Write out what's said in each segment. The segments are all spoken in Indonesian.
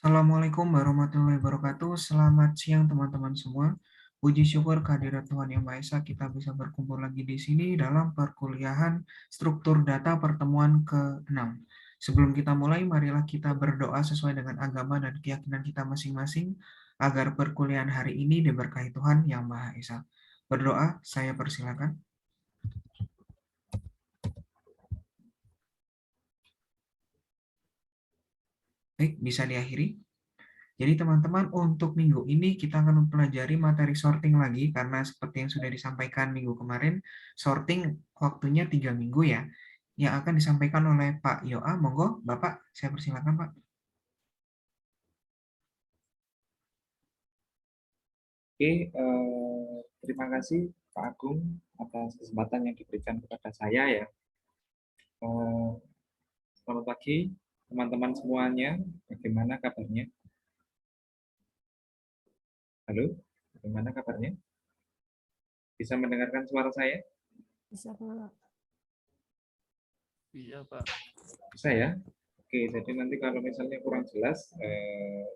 Assalamualaikum warahmatullahi wabarakatuh. Selamat siang teman-teman semua. Puji syukur kehadirat Tuhan Yang Maha Esa, kita bisa berkumpul lagi di sini dalam perkuliahan struktur data pertemuan ke-6. Sebelum kita mulai, marilah kita berdoa sesuai dengan agama dan keyakinan kita masing-masing agar perkuliahan hari ini diberkahi Tuhan Yang Maha Esa. Berdoa, saya persilakan. Baik, bisa diakhiri. Jadi teman-teman, untuk minggu ini kita akan mempelajari materi sorting lagi, karena seperti yang sudah disampaikan minggu kemarin, sorting waktunya 3 minggu ya, yang akan disampaikan oleh Pak Yoa. Monggo, Bapak, saya persilakan Pak. Oke, terima kasih Pak Agung atas kesempatan yang diberikan kepada saya ya. Selamat pagi teman-teman semuanya, bagaimana kabarnya? Halo, bagaimana kabarnya? Bisa mendengarkan suara saya? Bisa Pak. Iya Pak. Bisa ya? Oke, jadi nanti kalau misalnya kurang jelas,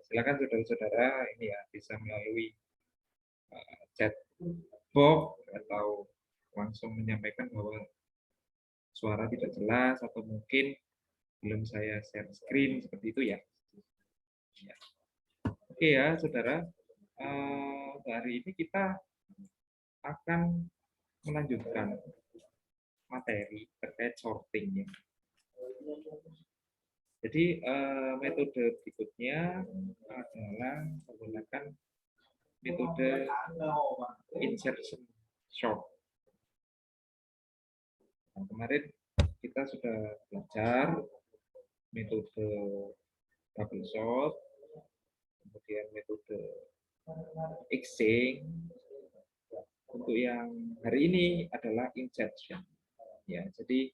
silakan saudara-saudara ini ya bisa melalui chat box atau langsung menyampaikan bahwa suara tidak jelas atau mungkin belum saya share screen seperti itu ya. Oke ya, saudara. Hari ini kita akan melanjutkan materi terkait sorting ya. Jadi metode berikutnya adalah menggunakan metode insertion sort. Nah, kemarin kita sudah belajar metode double sort, kemudian metode exchange. Untuk yang hari ini adalah insertion. Ya, jadi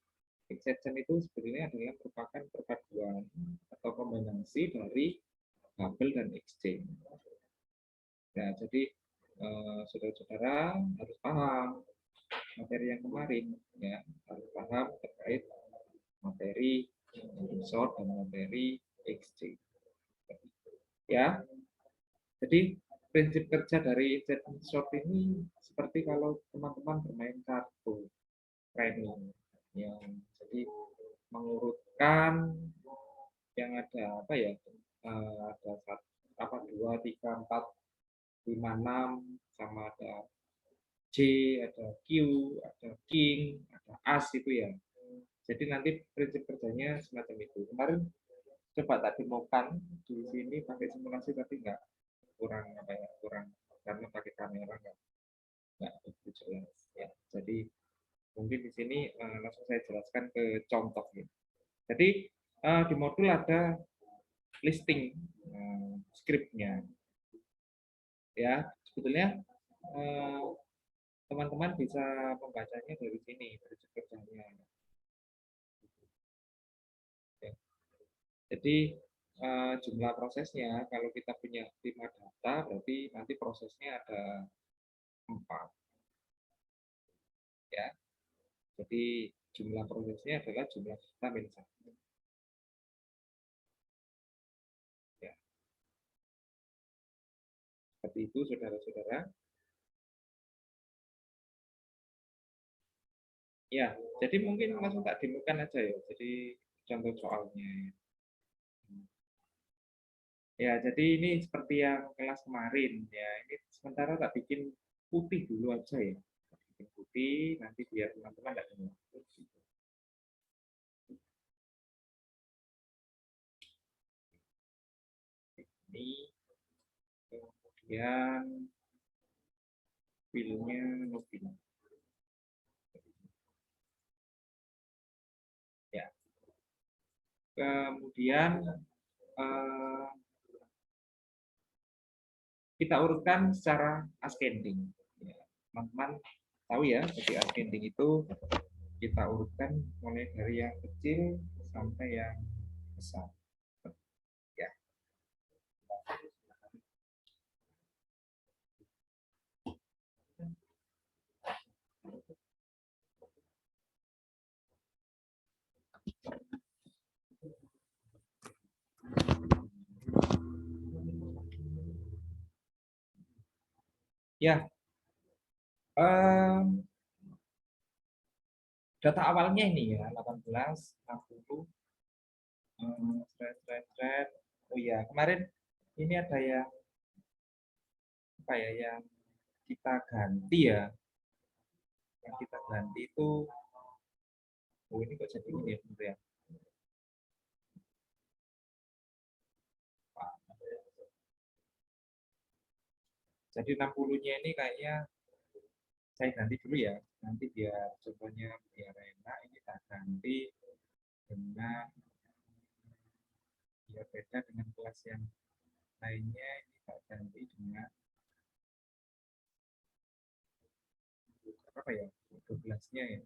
insertion itu sebenarnya adalah merupakan perpaduan atau kombinasi dari bubble dan exchange. Ya, jadi saudara-saudara harus paham materi yang kemarin, ya harus paham terkait materi sort dan materi exchange. Ya, jadi prinsip kerja dari insertion sort ini seperti kalau teman-teman bermain kartu training, yang jadi mengurutkan yang ada apa ya, ada 2, 3, 4, 5, 6, sama ada J, ada Q, ada King, ada As itu ya. Jadi nanti prinsip kerjanya semacam itu. Kemarin coba tak demokan di sini pakai simulasi tapi nggak, kurang apa ya, kurang karena pakai kamera nggak begitu jelas ya. Jadi mungkin di sini langsung saya jelaskan ke contoh ya. Jadi di modul ada listing scriptnya ya. Sebetulnya teman-teman bisa membacanya dari sini, dari kerjanya ya. Jadi jumlah prosesnya kalau kita punya 5 data berarti nanti prosesnya ada 4 ya. Jadi jumlah prosesnya adalah jumlah data min 1 ya. Seperti itu saudara-saudara. Ya, jadi mungkin langsung tak demokan aja ya. Jadi contoh soalnya. Ya, jadi ini seperti yang kelas kemarin ya. Ini sementara tak bikin putih dulu aja ya. Bikin putih, nanti biar teman-teman tidak dengar. Ini kemudian filenya login. Ya. Kemudian kita urutkan secara ascending. Teman-teman tahu ya, jadi ascending itu kita urutkan mulai dari yang kecil sampai yang besar. Ya. Ya, data awalnya ini ya 18, 60, thread. Oh ya, kemarin ini ada yang apa ya yang kita ganti ya. Yang kita ganti itu, oh ini kok jadi ini ya bener ya. Jadi 60-nya ini kayaknya saya ganti dulu ya. Nanti biar contohnya biar enak, ini kita ganti dengan biar beda dengan kelas yang lainnya. Ini kita ganti dengan apa ya? 12-nya ya.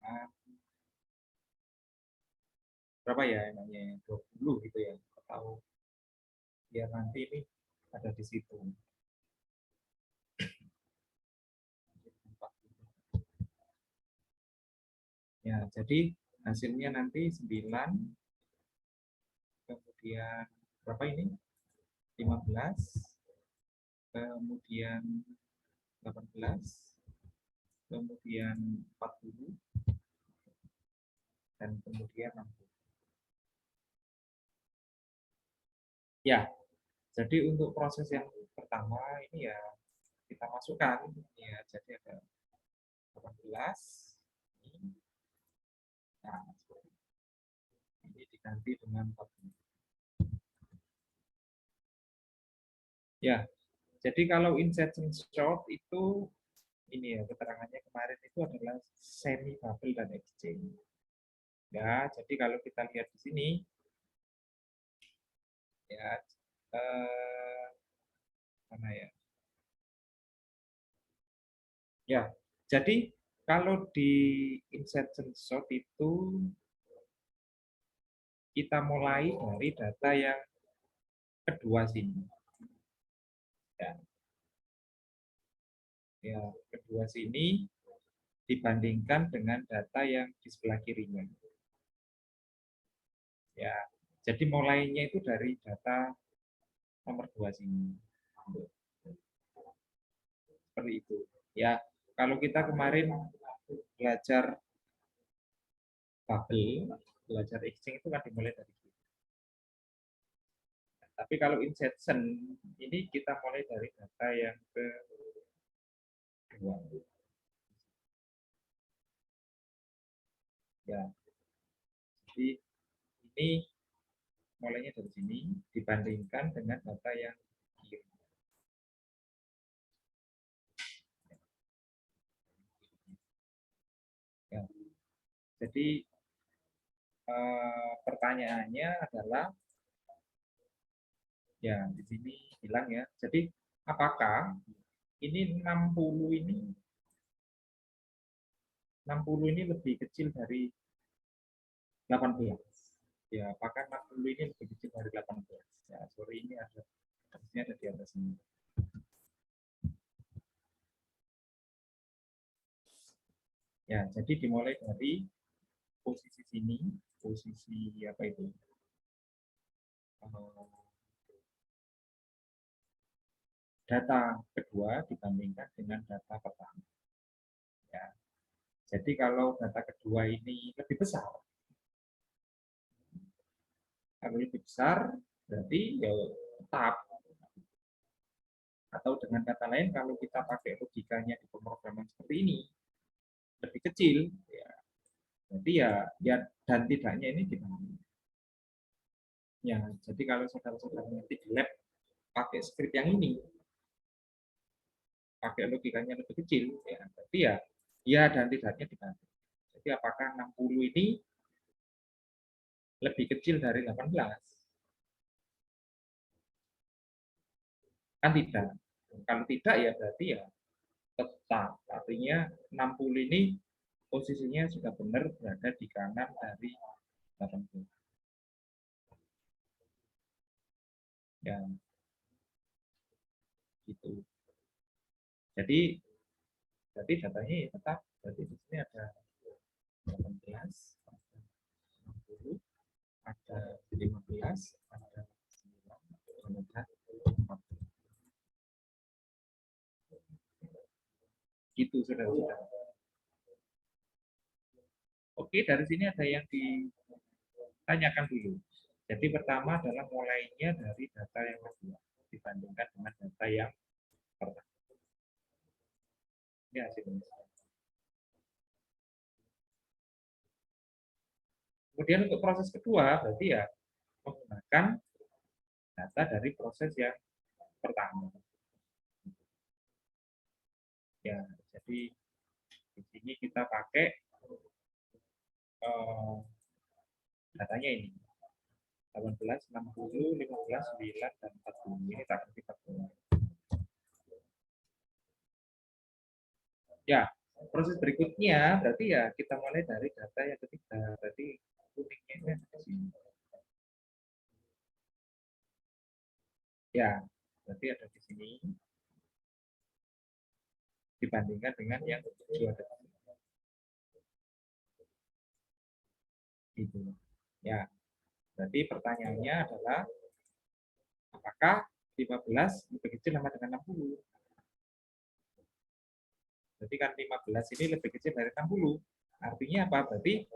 Nah, berapa ya enaknya? 20 gitu ya. Atau biar nanti ini ada di situ. Ya, jadi hasilnya nanti 9, kemudian berapa ini? 15, kemudian 18, kemudian 40, dan kemudian 60. Ya, jadi untuk proses yang pertama ini ya kita masukkan ya, jadi ada 18 ini. Nah, ini diganti dengan 40. Ya, jadi kalau insertion short itu ini ya keterangannya kemarin itu adalah semi bubble dan exchange. Ya, jadi kalau kita lihat di sini ya mana ya? Ya, jadi kalau di insertion short itu kita mulai dari data yang kedua sini. Ya, ya kedua sini dibandingkan dengan data yang di sebelah kirinya. Ya, jadi mulainya itu dari data nomor 2 sini. Seperti itu. Ya, kalau kita kemarin belajar bubble, belajar exchange itu kan dimulai dari sini. Tapi kalau insertion ini kita mulai dari data yang kedua. Ya, jadi ini mulainya dari sini dibandingkan dengan data yang kiri. Ya, jadi pertanyaannya adalah ya di sini bilang ya. Jadi apakah ini 60 ini lebih kecil dari 18? Ya, apakah 60 ini lebih kecil dari 18? Ya, sorry ini harusnya ada di atas ini. Ya, jadi dimulai dari posisi sini, posisi apa itu? Data kedua dibandingkan dengan data pertama. Ya. Jadi kalau data kedua ini lebih besar, kalau lebih besar berarti ya tetap. Atau dengan kata lain kalau kita pakai logikanya di pemrograman seperti ini lebih kecil, ya berarti ya dan tidaknya ini dibanding. Ya, jadi kalau saudara-saudara nanti di lab pakai script yang ini, pakai logikanya lebih kecil, ya berarti ya dan tidaknya dibanding. Jadi apakah 60 ini lebih kecil dari 18? Kan tidak. Kalau tidak ya berarti ya tetap. Artinya 60 ini posisinya sudah benar berada di kanan dari 80. Ya, gitu. Jadi berarti datanya ya tetap. Berarti di sini ada 18, ada 60, ada 15, ada 9, ada 40. Itu saudara-saudara. Oke, dari sini ada yang ditanyakan dulu. Jadi pertama adalah mulainya dari data yang kedua dibandingkan dengan data yang pertama. Ini hasilnya. Kemudian untuk proses kedua berarti ya menggunakan data dari proses yang pertama. Ya, jadi di sini kita pakai datanya ini 18, 60, 15, 9, dan 40. Ini tak berarti 40. Ya, proses berikutnya berarti ya kita mulai dari data yang ketiga. Berarti kuningnya ini ada di sini. Ya, berarti ada di sini dibandingkan dengan yang tujuh ada di sini. Gitu. Ya, berarti pertanyaannya adalah apakah 15 lebih kecil sama dengan 60? Berarti kan 15 ini lebih kecil dari 60. Artinya apa? Berarti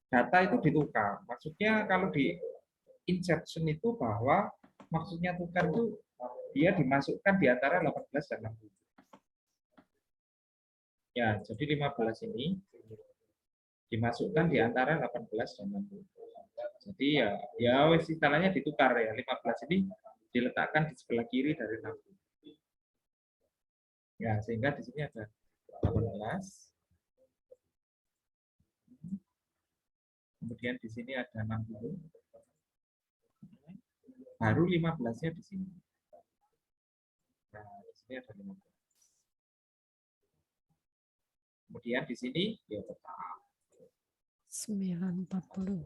data itu ditukar. Maksudnya kalau di insertion itu bahwa maksudnya tukar itu dia dimasukkan di antara 18 dan 60. Ya, jadi 15 ini dimasukkan di antara 18 dan 60. Jadi ya wes istilahnya ditukar ya. 15 ini diletakkan di sebelah kiri dari 60. Ya, sehingga di sini ada 18. Kemudian di sini ada 60. Baru 15-nya di sini. Nah, di sini ada 15. Kemudian di sini ya tetap 940.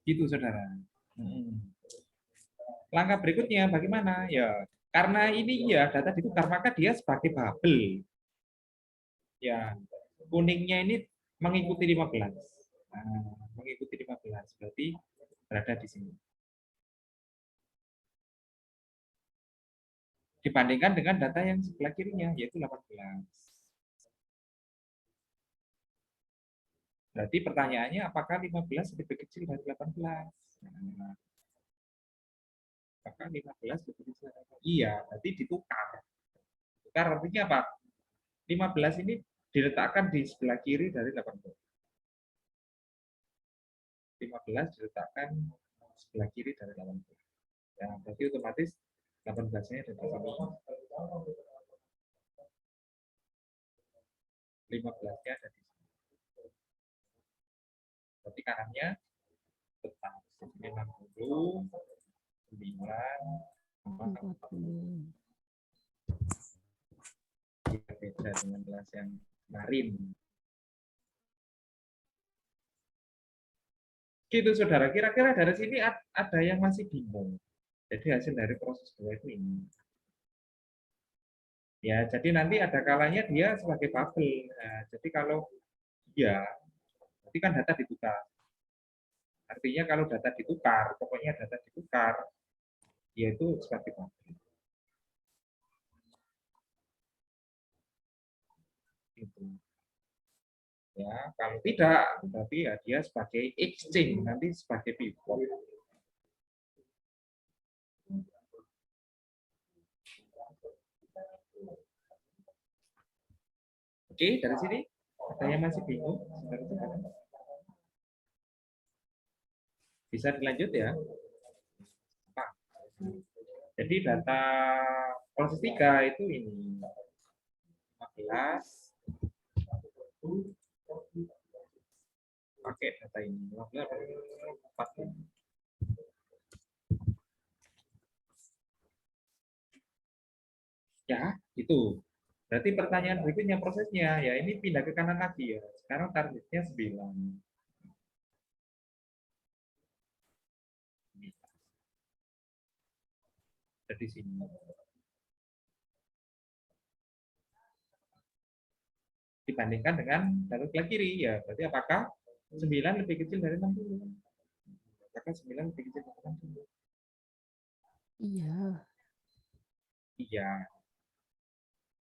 gitu saudara. Langkah berikutnya bagaimana? Ya, karena ini ya data ditukar maka dia sebagai bubble. Ya, kuningnya ini mengikuti 15. Nah, mengikuti 15 berarti berada di sini. Dibandingkan dengan data yang sebelah kirinya yaitu 18. Berarti pertanyaannya apakah 15 lebih kecil dari 18? Nah, apakah 15 lebih kecil dari 18? Iya, berarti ditukar. Tukar artinya apa? 15 ini diletakkan di sebelah kiri dari 18. 15 diletakkan sebelah kiri dari 18. Ya, berarti otomatis 18-nya ada di sini. 15-nya ada di sini. Berarti kanannya tetap 90, 9, 40. beda dengan kelas yang kemarin. Gitu saudara, kira-kira dari sini ada yang masih bingung. Jadi hasil dari proses dua itu ini. Ya, jadi nanti ada kalanya dia sebagai bubble. Nah, jadi kalau ya, berarti kan data ditukar. Artinya kalau data ditukar, pokoknya data ditukar, yaitu sebagai bubble. Gitu. Ya, kalau tidak, berarti ya dia sebagai exchange, nanti sebagai pivot. Oke, dari sini ada yang masih bingung? Bisa dilanjut ya. Nah, jadi data proses 3 itu ini 15 pakai data ini 15 4. Ya, itu. Berarti pertanyaan berikutnya prosesnya ya ini pindah ke kanan lagi ya. Sekarang targetnya 9. Jadi sini. Dibandingkan dengan jalur sebelah kiri ya. Berarti apakah 9 lebih kecil dari 60? Apakah 9 lebih kecil dari 60? Iya. Iya.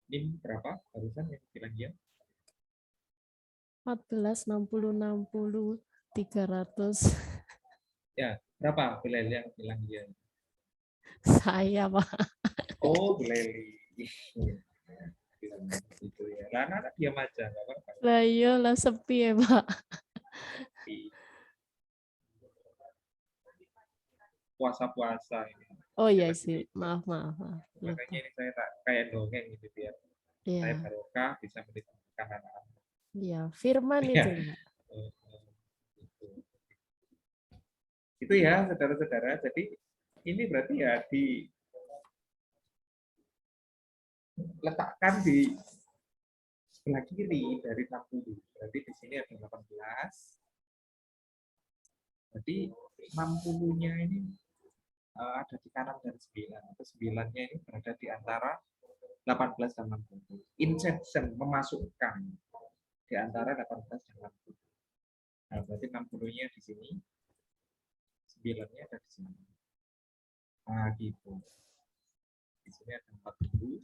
Ini berapa? Barusan yang bilang dia. 14, 60, 60, 300. Ya, berapa Bilal yang bilang dia? Saya, Pak. Oh, Bilali. Bilang gitu ya. Nah, anak diam aja, nggak apa-apa. Lah iya lah sepi ya, Pak. Puasa-puasa ini. Oh Saya iya lagi sih. libur. Maaf, maaf, maaf. Lupa. Makanya ini saya tak kayak dongeng gitu biar saya Iya, barokah bisa mendidik anak-anak. iya. Firman itu, Ya. Pak. Itu ya, saudara-saudara. Jadi ini berarti ya diletakkan di sebelah kiri dari 60. Berarti di sini ada 18. Jadi 60-nya ini ada di kanan dari 9. Atau 9-nya ini berada di antara 18 dan 60. Inception, memasukkan di antara 18 dan 60. Nah, berarti 60-nya di sini, 9-nya ada di sini. Nah, gitu. Di sini ada 40.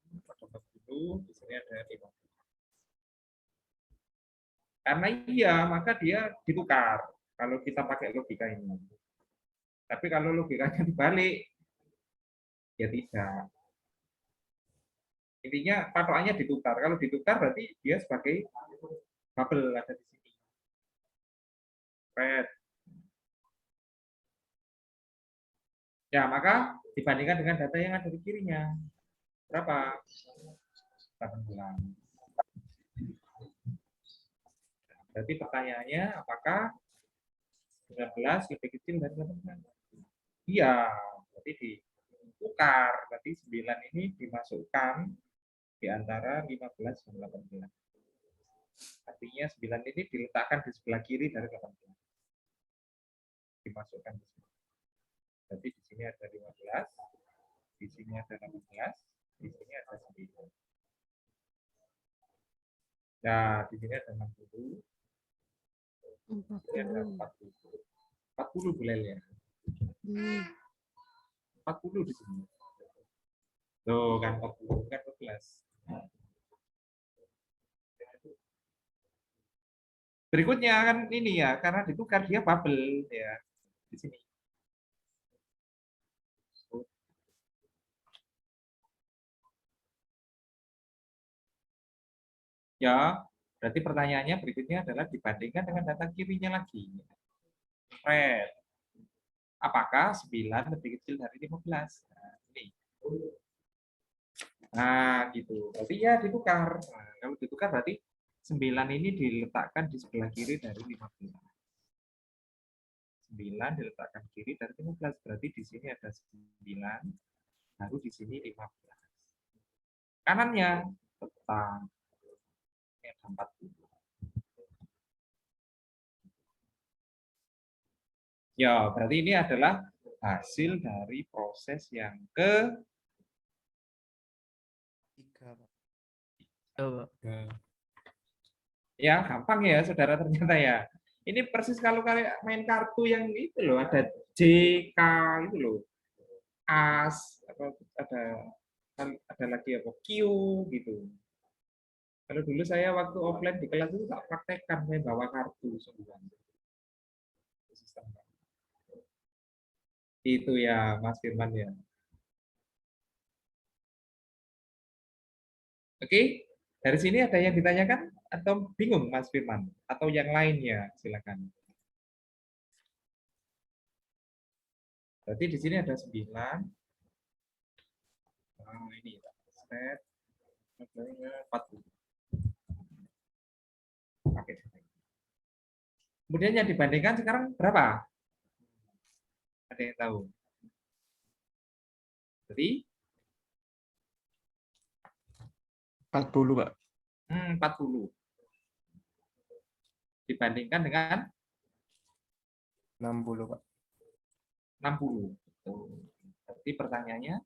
Ada 40, di sini ada 50. Karena iya, maka dia ditukar kalau kita pakai logika ini. Tapi kalau logikanya dibalik, ya tidak. Intinya patokannya ditukar. Kalau ditukar berarti dia sebagai bubble ada di sini. Red. Ya, maka dibandingkan dengan data yang ada di kirinya. Berapa? 18. Berarti pertanyaannya apakah 19 lebih kecil dari 18? Iya, berarti ditukar. Berarti 9 ini dimasukkan di antara 15 dan 18. Artinya 9 ini diletakkan di sebelah kiri dari 18. Dimasukkan di sini. Berarti di sini ada 15, di sini ada 16, di sini ada 9. Nah, di sini ada 60, di sini ada 40. 40 boleh ya. 40 di sini. Tuh kan 40 kan 14. Berikutnya kan ini ya, karena ditukar dia bubble ya di sini. Ya, berarti pertanyaannya berikutnya adalah dibandingkan dengan data kirinya lagi. Red. Apakah 9 lebih kecil dari 15? Nah, ini. Nah, gitu. Berarti ya ditukar. Nah, kalau ditukar berarti 9 ini diletakkan di sebelah kiri dari 15. 9 diletakkan kiri dari 15. Berarti di sini ada 9, baru di sini 15. Kanannya tetap ada 40. Ya, berarti ini adalah hasil dari proses yang ke 3, Pak. ya gampang ya saudara ternyata ya. Ini persis kalau kalian main kartu yang itu loh, ada J, K itu loh. As, ada lagi apa Q gitu. Kalau dulu saya waktu offline di kelas itu tak praktekkan, saya bawa kartu semua. Itu ya Mas Firman ya. Oke, dari sini ada yang ditanyakan atau bingung Mas Firman? Atau yang lainnya, silakan. Berarti di sini ada 9. Nah, ini set 40. Oke. Kemudian yang dibandingkan sekarang berapa? Ada yang tahu? Jadi 40, Pak. 40. Dibandingkan dengan 60, Pak. 60. Berarti pertanyaannya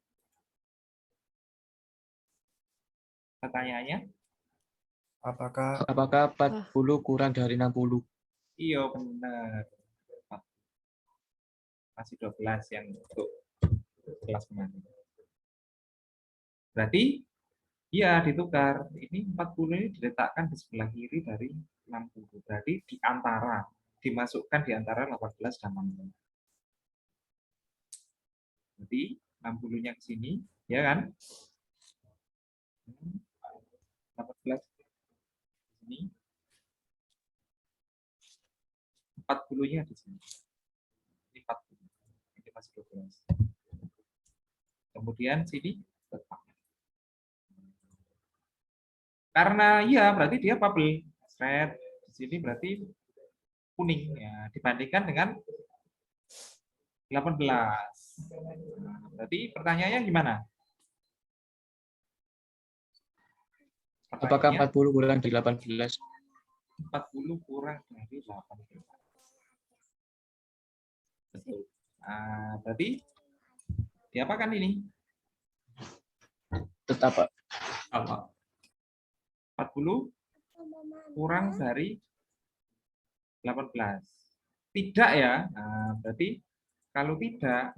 Apakah Apakah 40 kurang dari 60? iya benar. Masih 12 yang untuk kelas kemarin. Berarti ya ditukar. Ini 40 ini diletakkan di sebelah kiri dari 60. Berarti di antara, dimasukkan di antara 18 dan 60. Jadi 60-nya ke sini, ya kan? 18 di sini. 40-nya di sini. Ini 40. Ini masih 12. Kemudian sini tetap. Karena iya berarti dia bubble. Red di sini berarti kuning ya, dibandingkan dengan 18. Berarti pertanyaannya gimana? Apakah 40 kurang dari 18? 40 kurang dari 18. Betul. Nah, berarti diapakan ini? Tetap, Pak. 40 kurang dari 18. Tidak ya. Nah, berarti kalau tidak,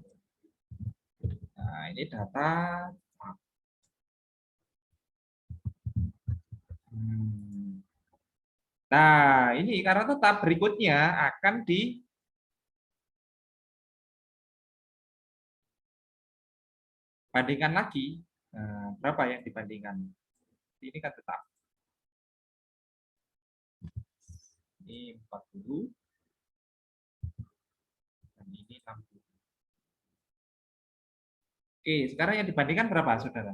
nah ini data. Nah, ini karena tetap berikutnya akan dibandingkan lagi. Nah, berapa yang dibandingkan? Ini kan tetap. Ini 40. Dan ini 60. Oke, sekarang yang dibandingkan berapa, saudara?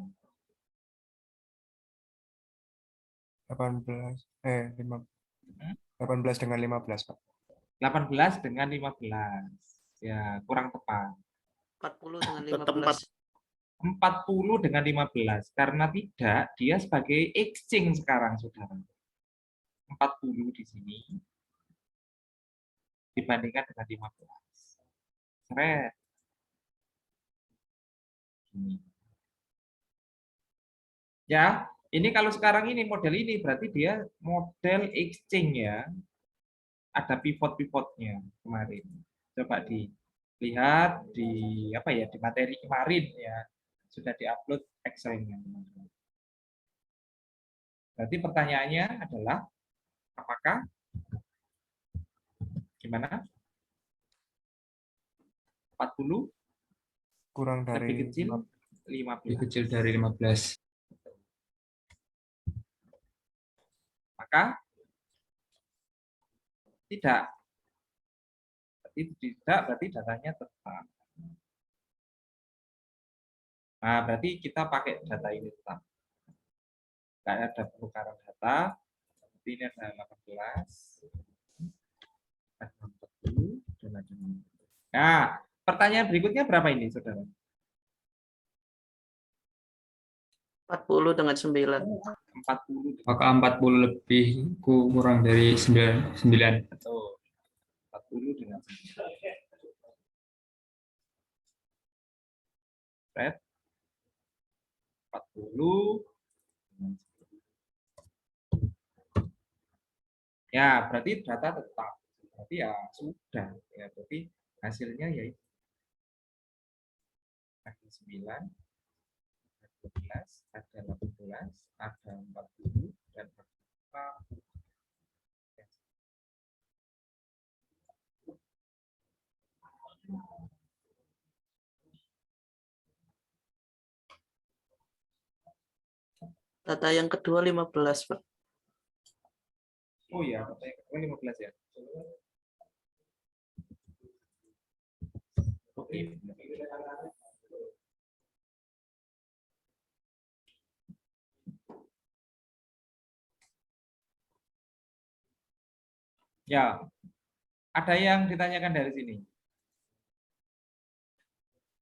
18 dengan 15, Pak. 18 dengan 15. Ya, kurang tepat. 40 dengan Tetap 15. 40 dengan 15. Karena tidak, dia sebagai exchange sekarang, saudara. 40 di sini dibandingkan dengan 15. Seret. Gini. Ya, ini kalau sekarang ini model ini berarti dia model exchange ya. Ada pivot-pivotnya kemarin. Coba dilihat di apa ya, di materi kemarin ya. Sudah diupload Excel-nya. Berarti pertanyaannya adalah apakah gimana? 40 Kurang dari lebih kecil 15. Lebih kecil dari 15. Maka tidak. Berarti datanya tetap. Nah, berarti kita pakai data ini tetap. Tidak ada penukaran data. Ini ada 18. Ada 40 dan ada 60. Nah, pertanyaan berikutnya berapa ini, saudara? 40 dengan 9. 40. Apakah 40 lebih kurang dari 9? Betul. 40 dengan 9. Red. 40 dengan 9. Ya, berarti data tetap. Berarti ya sudah. Ya, berarti hasilnya ya ada 9, ada 12, ada 18, ada 40, dan ada 60. Data yang kedua 15, Pak. Oh ya, data yang kedua 15 ya. Oke. Ya, ada yang ditanyakan dari sini.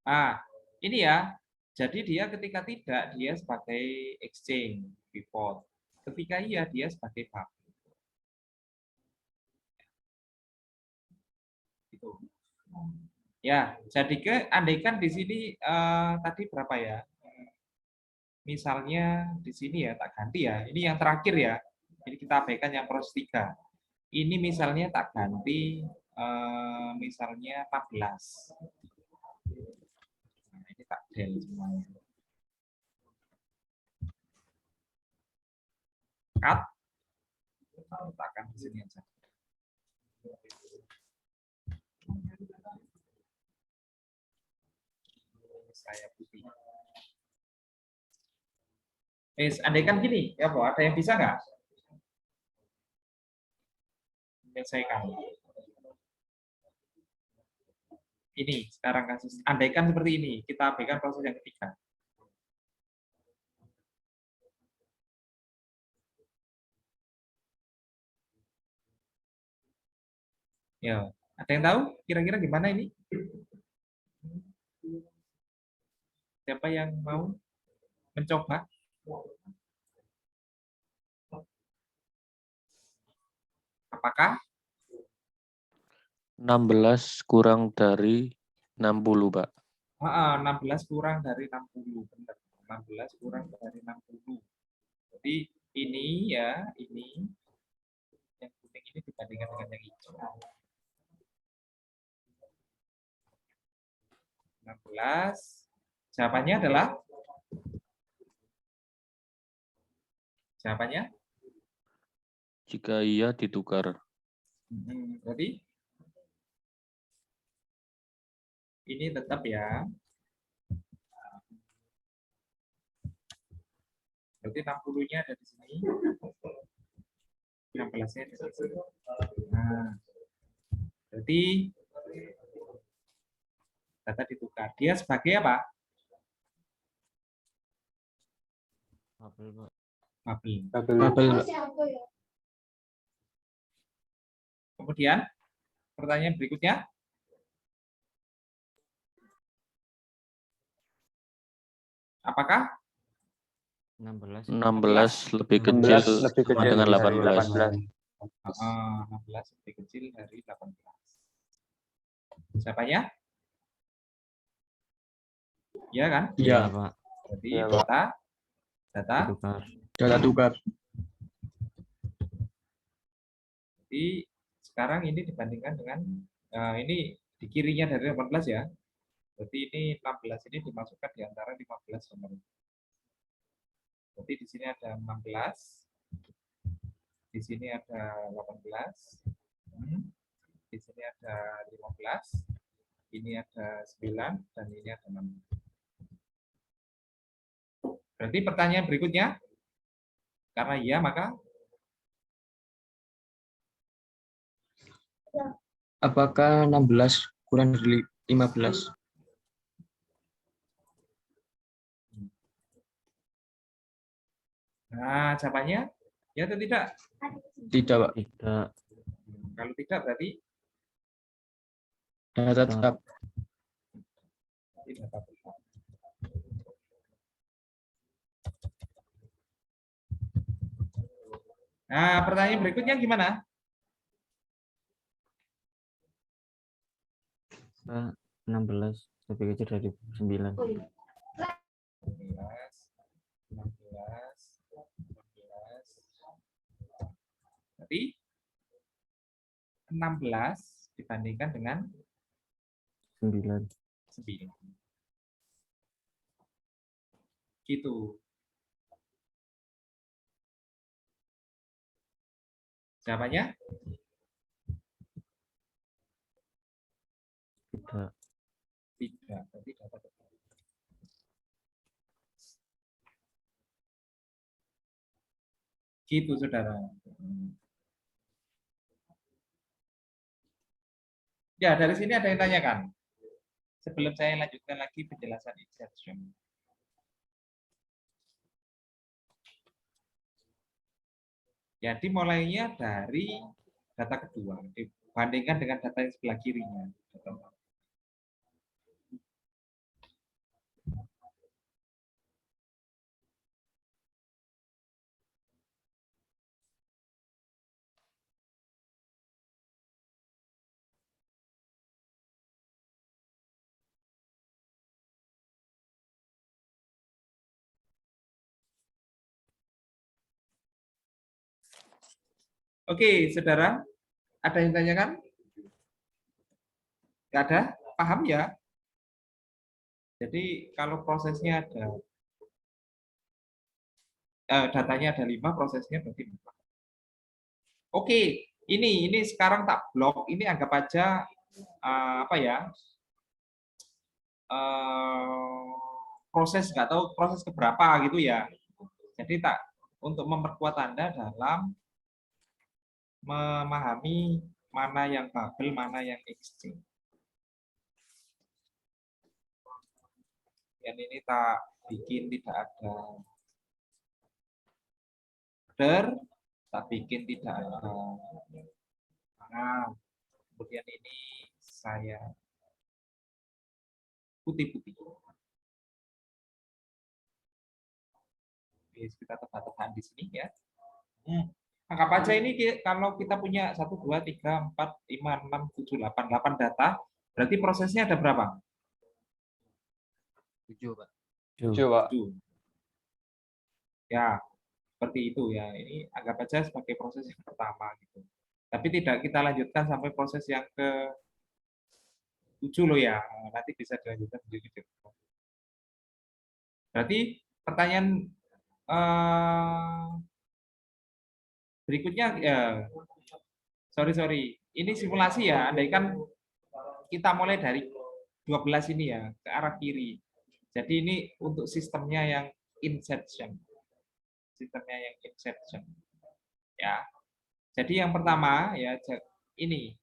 Ah, ini ya. Jadi dia ketika tidak, dia sebagai exchange, pivot. Ketika iya, dia sebagai bubble. Gitu. Ya, jadi andaikan di sini tadi berapa ya? Misalnya di sini ya, tak ganti ya. Ini yang terakhir ya. Ini kita abaikan yang proses 3. Ini misalnya tak ganti misalnya 14. Nah, ini tak del semuanya. Cut. Letakkan di sini aja. Saya putih. Andaikan gini, ya Bu, ada yang bisa nggak menyelesaikan? Ini sekarang kasus. Andaikan seperti ini, kita abaikan proses yang ketiga. Ya, ada yang tahu kira-kira gimana ini? Siapa yang mau mencoba? Apakah 16 kurang dari 60, Pak. 16 kurang dari 60? Benar. 16 kurang dari 60. Jadi ini ya, ini yang kuning ini dibandingkan dengan yang hijau. 16. Jawabannya adalah? Jawabannya? Jika iya ditukar. Berarti ini tetap ya. Berarti 60-nya ada di sini. 16-nya ada di sini. Nah, berarti data ditukar. Dia sebagai apa? Bubble. Kemudian pertanyaan berikutnya. Apakah 16 lebih kecil 16 lebih sama kecil dengan dari 18. 16 lebih kecil dari 18? Siapanya? Iya kan? Iya. Pak. Jadi Iya, Pak. data Data tukar. Jadi sekarang ini dibandingkan dengan ini di kirinya dari 18 ya. Berarti ini 16 ini dimasukkan di antara 15 sama. Berarti di sini ada 16. Di sini ada 18. Di sini ada 15. Ini ada 9 dan ini ada 6. Berarti pertanyaan berikutnya, karena iya maka Apakah 16 kurang dari 15? nah jawabannya ya atau tidak? Tidak, Pak. Tidak. Kalau tidak berarti Data tetap. tidak tetap. Nah, pertanyaan berikutnya gimana? 16 lebih kecil dari 9. 16, 16. Berarti 16 dibandingkan dengan 9. 9. Gitu. Jawabannya? Tidak. Tidak. Berarti data tetap. Gitu, saudara. Ya, dari sini ada yang tanyakan. Sebelum saya lanjutkan lagi penjelasan exception. Jadi mulainya dari data kedua, dibandingkan dengan data yang sebelah kirinya. Oke, saudara, ada yang tanyakan? Nggak ada? Paham ya? Jadi kalau prosesnya ada datanya ada 5, prosesnya berarti 4. Oke, ini sekarang tak blok. Ini anggap aja apa ya? Proses, nggak tahu proses keberapa gitu ya. Jadi tak untuk memperkuat Anda dalam memahami mana yang bubble, mana yang exchange. Dan ini tak bikin tidak ada order, tak bikin tidak ada. Nah, kemudian ini saya putih-putih. Kita tebak-tebakan di sini ya. Anggap aja ini kalau kita punya 1, 2, 3, 4, 5, 6, 7, 8 data, berarti prosesnya ada berapa? 7, Pak. 7, Pak. 7. Ya, seperti itu ya. Ini anggap aja sebagai proses yang pertama gitu. Tapi tidak kita lanjutkan sampai proses yang ke 7 loh ya. Nanti bisa dilanjutkan sedikit. Berarti pertanyaan berikutnya ya, sorry. Ini simulasi ya. Andaikan kita mulai dari 12 ini ya ke arah kiri. Jadi ini untuk sistemnya yang inception. Sistemnya yang inception. Ya. Jadi yang pertama ya ini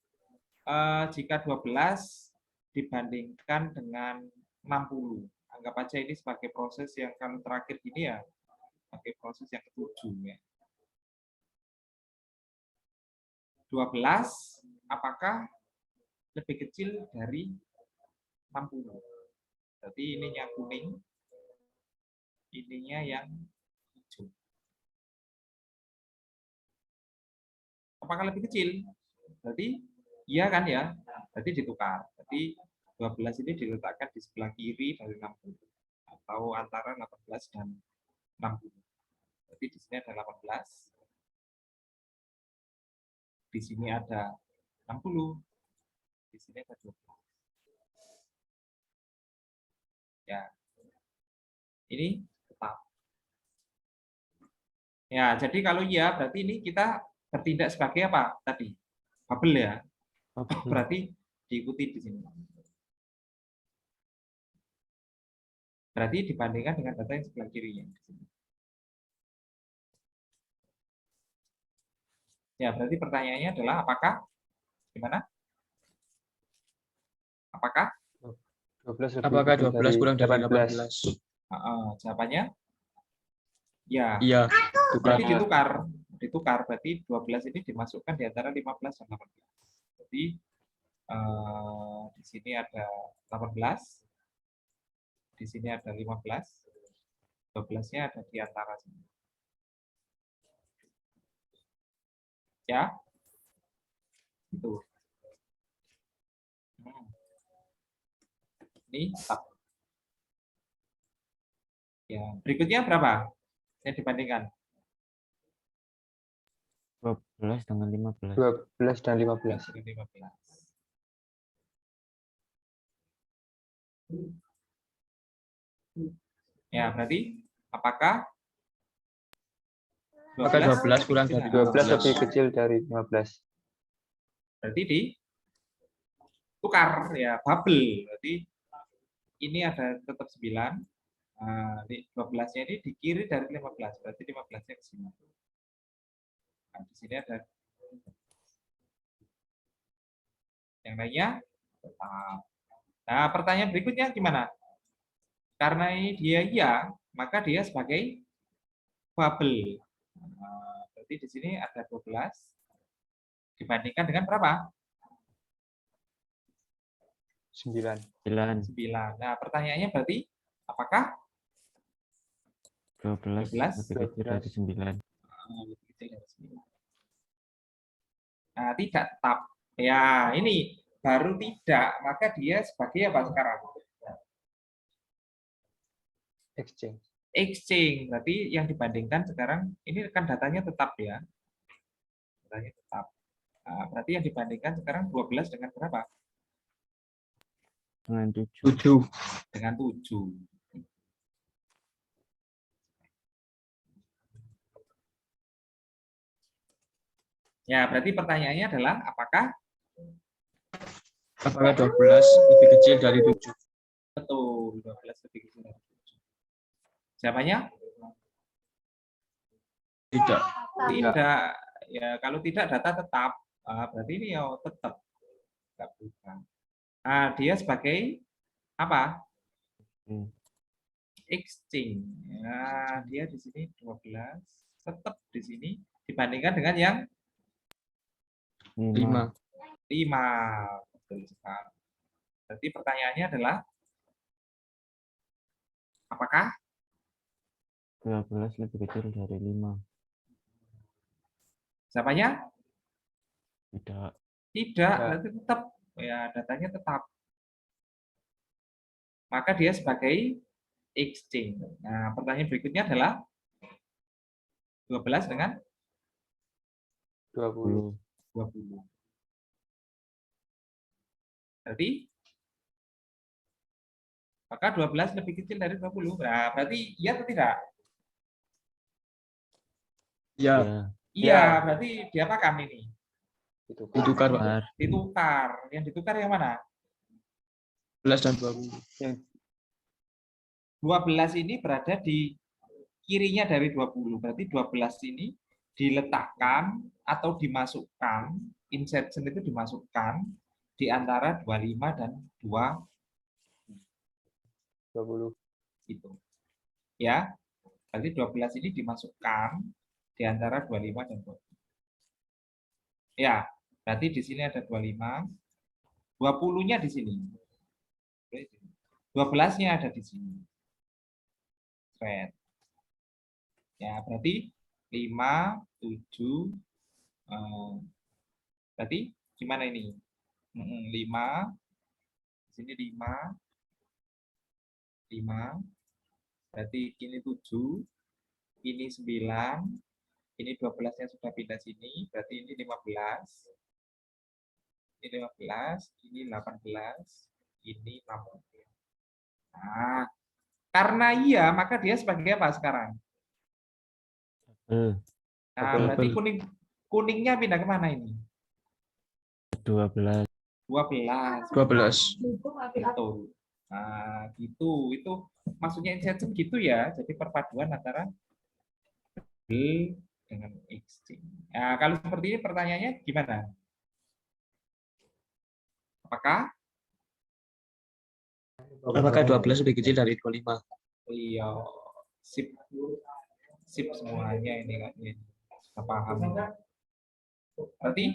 jika 12 dibandingkan dengan 60. Anggap aja ini sebagai proses yang kalau terakhir gini ya sebagai proses yang ke-7 ya. 12 apakah lebih kecil dari 60? Berarti ininya kuning, ininya yang hijau. Apakah lebih kecil? Berarti iya kan ya? Berarti ditukar. Berarti 12 ini diletakkan di sebelah kiri dari 60 atau antara 18 dan 60. Berarti di sini ada 18. Di sini ada 60. Di sini ada 12. Ya. Ini tetap. Ya, jadi kalau iya berarti ini kita bertindak sebagai apa tadi? Bubble ya. Berarti diikuti di sini. Berarti dibandingkan dengan data yang sebelah kirinya. Ya, berarti pertanyaannya adalah apakah gimana? Apakah 12 lebih Apakah kecil 12 kurang dari 18? 18? Jawabannya ya. Iya, tukar. Berarti ditukar. Berarti 12 ini dimasukkan di antara 15 dan 18. Jadi di sini ada 18. Di sini ada 15. 12-nya ada di antara sini. Ya. Itu. Ini tetap. Ya, berikutnya berapa? Saya dibandingkan. 12 dengan 15. 12 dan 15. 15. Ya, berarti apakah 12 kurang dari 12 lebih kecil dari 15. Berarti ditukar ya, bubble. Berarti ini ada tetap 9. Nah, 12-nya ini di kiri dari 15. Berarti 15-nya ke sini. Nah, di sini ada yang lainnya tetap. Nah, pertanyaan berikutnya gimana? Karena ini dia iya, maka dia sebagai bubble. Nah, berarti di sini ada 12 dibandingkan dengan berapa? 9. 9. 9. Nah, pertanyaannya berarti apakah 12 lebih kecil dari 9. lebih kecil dari 9? Nah, tidak tetap. Ya, ini baru tidak, maka dia sebagai apa sekarang? Exchange. Exchange. Berarti yang dibandingkan sekarang, ini kan datanya tetap ya. Datanya tetap. Nah, berarti yang dibandingkan sekarang 12 dengan berapa? dengan 7. 7. Dengan 7. Ya, berarti pertanyaannya adalah apakah Apakah 12 lebih kecil dari 7? betul 12 lebih kecil dari 7? Jawabannya Tidak. tidak. Ya, kalau tidak data tetap. Berarti ini ya tetap nggak berubah. Nah, dia sebagai apa? Hmm. Exchange. Nah, dia di sini 12 tetap di sini dibandingkan dengan yang 5. 5. Betul sekali. Berarti pertanyaannya adalah apakah 12 lebih kecil dari 5. jawabannya Tidak. tidak, berarti tetap ya datanya tetap. Maka dia sebagai exchange. Nah, pertanyaan berikutnya adalah 12 dengan 20. 20. Berarti maka 12 lebih kecil dari 20. Nah, berarti iya atau tidak? Ya, Iya, berarti diapakan ini? ditukar, Pak. Tukar. Ditukar. Yang ditukar yang mana? 11 dan 20. 12 ini berada di kirinya dari 20. Berarti 12 ini diletakkan atau dimasukkan, insertion itu dimasukkan di antara 25 dan 20. Gitu. Ya. Berarti 12 ini dimasukkan di antara 25 dan 20. Ya, berarti di sini ada 25. 20-nya di sini. 12-nya ada di sini. Red. Ya, berarti 5, 7, berarti gimana ini? 5, di sini 5, 5, berarti ini 7, ini 9, ini 12-nya sudah pindah sini, berarti ini 15, ini 15, ini 18, ini 16. Nah, karena iya, maka dia sebagai apa sekarang? Nah, berarti kuningnya pindah kemana ini? 12. 12. 12. Betul. Nah, gitu. Itu maksudnya insertion gitu ya. Jadi perpaduan antara double dengan exchange. Nah, kalau seperti ini pertanyaannya gimana? Apakah 12 lebih kecil dari 25? iya, sip semuanya ini kan sudah paham. Berarti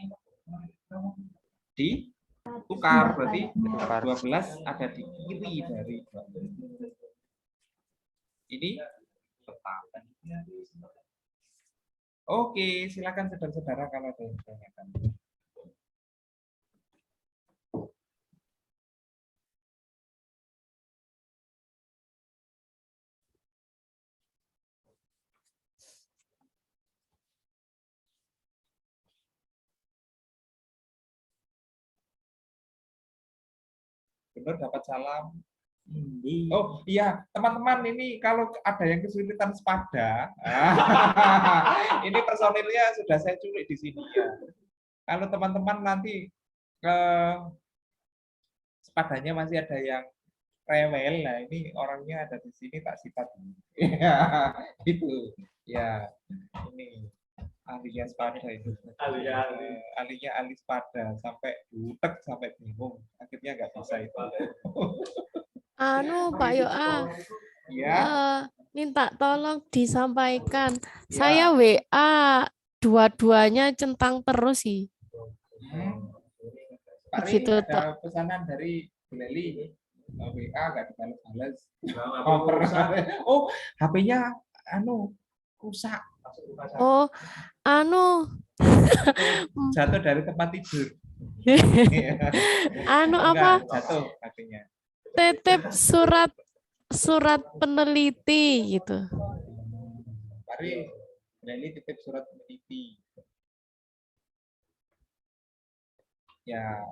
ditukar, berarti 12 ada di kiri dari 12. Ini tetap. Oke, silakan saudara-saudara kalau ada yang ditanyakan. Benar dapat salam. Oh iya, teman-teman ini kalau ada yang kesulitan sepada, ini personilnya sudah saya culik di sini ya. Kalau teman-teman nanti sepadanya masih ada yang rewel, nah ini orangnya ada di sini tak sifat. Gitu. Ya, ini ahlinya sepada itu. Ahlinya ahli sepada sampai butek sampai bingung. Akhirnya nggak bisa itu. Pak Yoa, Ya. minta tolong disampaikan. Ya. Saya WA dua-duanya centang terus sih. Pak Ri, Begitu, ada pesanan dari Bu Leli. WA nggak dibalas-balas. Oh, HP-nya rusak. Oh, Jatuh dari tempat tidur. apa? Jatuh HP-nya. Titip surat peneliti gitu. Pak Ri, Bu Leli titip surat peneliti. Ya,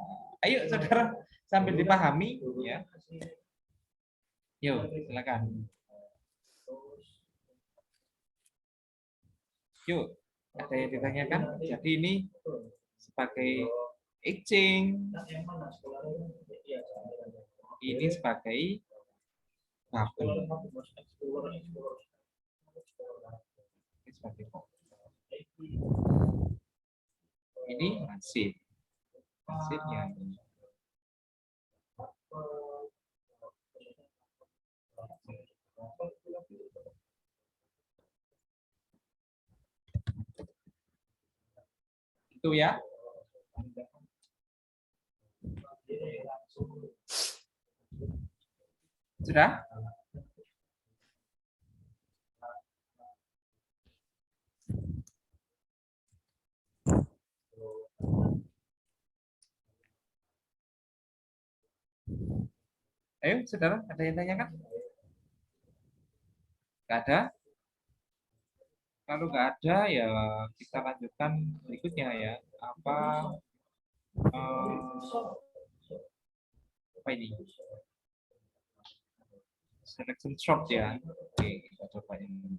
ayo saudara sambil dipahami ya. Yuk, silakan. Yuk, ada yang ditanyakan? Jadi ini sebagai etching, ini sebagai bubble, ini sebagai ini masif, masifnya. Itu ya. Sudah? Ayo, saudara, ada yang tanyakan? Nggak ada? Kalau nggak ada, ya kita lanjutkan berikutnya ya. Apa ini? Selection shot ya. Oke, kita coba ini.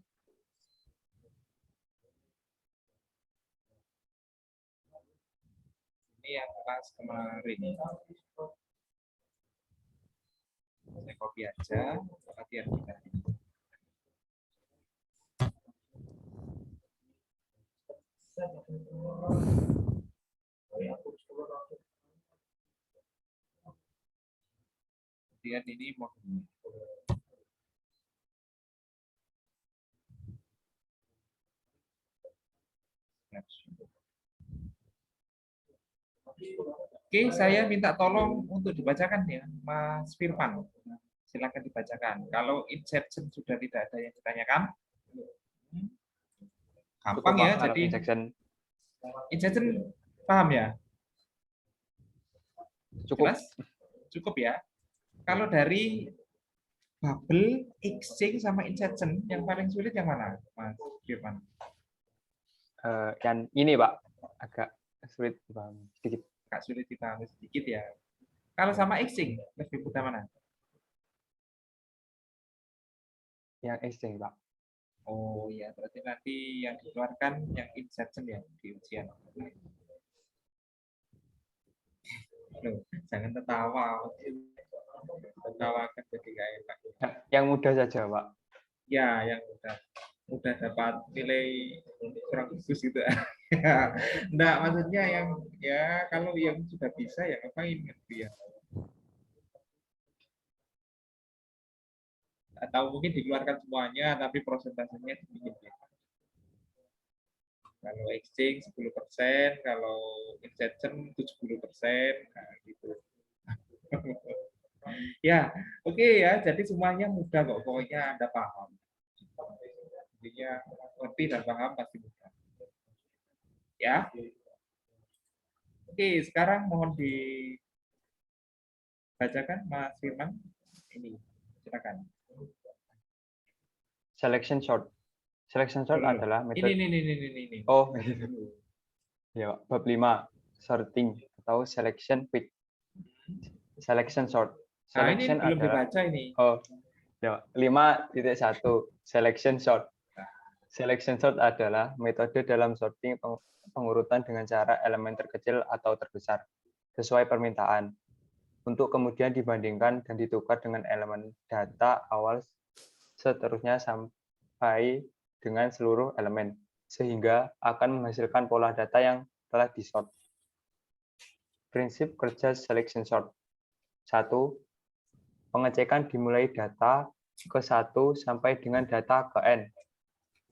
Ini yang kelas kemarin. Saya copy aja, latihan kita. Kemudian ini modulnya. Oke, saya minta tolong untuk dibacakan ya, Mas Firman. Silakan dibacakan. Kalau inception sudah tidak ada yang ditanyakan, gampang ya. Kalau Jadi inception paham ya? cukup. Jelas? Cukup ya. Kalau dari bubble, exchange sama inception, yang paling sulit yang mana, Mas Firman? Yang ini Pak agak sulit dipahami sedikit. Agak sulit dipahami sedikit ya. Kalau sama exchange, lebih mudah mana? Yang exchange Pak. Oh ya, berarti nanti yang dikeluarkan yang inception ya di ujian. Loh, jangan tertawa. Tertawakan jadi nggak enak. Yang mudah saja Pak. Ya, yang udah dapat nilai kurang bagus gitu. Enggak, maksudnya yang ya kalau yang sudah bisa ya ngapain gitu ya. Atau mungkin dikeluarkan semuanya tapi prosentasenya sedikit ya. Kalau exchange 10%, kalau inception 70%, nah gitu. Ya, oke ya. Jadi semuanya mudah kok. Pokoknya Anda paham. Intinya ngerti dan paham pasti mudah. Ya. Oke, sekarang mohon dibacakan Mas Firman. Ini, silakan. Selection sort. Selection sort adalah metode. Ini. Oh, ya, bab 5 sorting atau selection with selection sort. Nah, ini Selection belum adalah dibaca ini. Oh, ya, 5.1 selection sort. Selection sort adalah metode dalam sorting pengurutan dengan cara elemen terkecil atau terbesar sesuai permintaan untuk kemudian dibandingkan dan ditukar dengan elemen data awal seterusnya sampai dengan seluruh elemen, sehingga akan menghasilkan pola data yang telah disort. Prinsip kerja selection sort. 1. Pengecekan dimulai data ke 1 sampai dengan data ke N.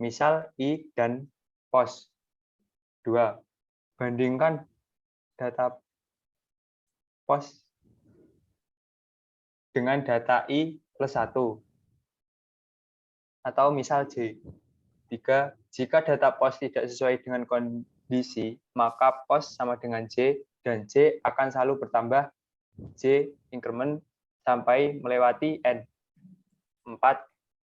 Misal I dan POS. 2. Bandingkan data POS dengan data I plus 1. Atau misal J. 3. Jika data POS tidak sesuai dengan kondisi, maka POS sama dengan J, dan J akan selalu bertambah J increment sampai melewati N. 4.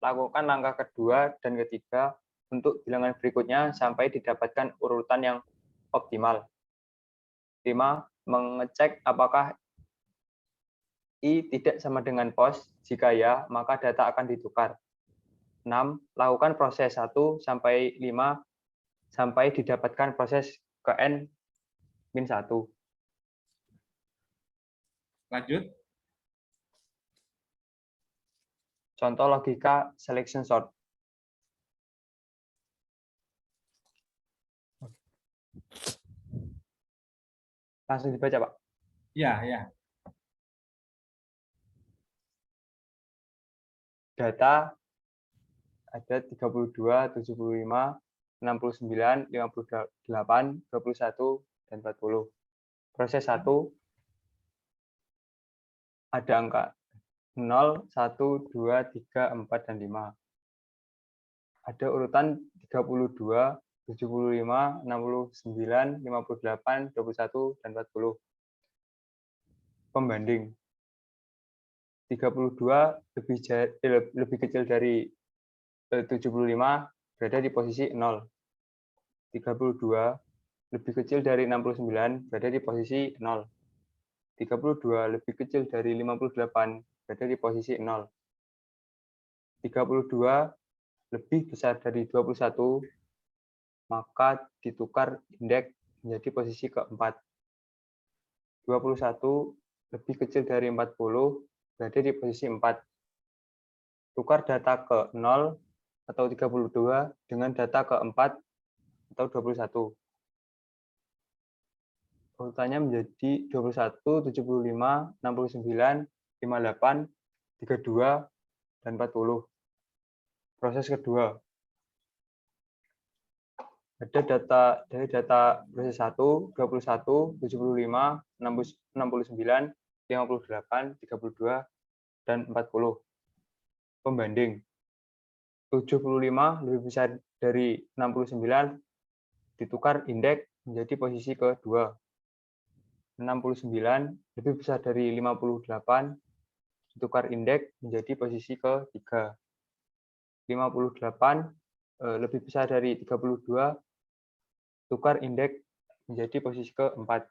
Lakukan langkah kedua dan ketiga untuk bilangan berikutnya sampai didapatkan urutan yang optimal. 5. Mengecek apakah I tidak sama dengan POS. Jika ya, maka data akan ditukar. 6. Lakukan proses 1 sampai 5 sampai didapatkan proses ke N min 1. Lanjut. Contoh logika selection sort. Langsung dibaca, Pak. Ya, ya. Data ada 32, 75, 69, 58, 21, dan 40. Proses 1 ada angka 0, 1, 2, 3, 4, dan 5. Ada urutan 32, 75, 69, 58, 21, dan 40. Pembanding. 32 lebih kecil dari 75 berada di posisi 0. 32 lebih kecil dari 69 berada di posisi 0. 32 lebih kecil dari 58 berada di posisi 0. 32 lebih besar dari 21, maka ditukar indeks menjadi posisi keempat. 21 lebih kecil dari 40 berada di posisi 4. Tukar data ke 0 atau 32 dengan data ke 4 atau 21. Urutannya menjadi 21, 75, 69, 58, 32, dan 40. Proses kedua. Ada data dari data proses 1, 21, 75, 69, 58, 32, dan 40. Pembanding. 75 lebih besar dari 69, ditukar indeks menjadi posisi kedua. 69 lebih besar dari 58, ditukar indeks menjadi posisi ketiga. 58 lebih besar dari 32, tukar indeks menjadi posisi keempat.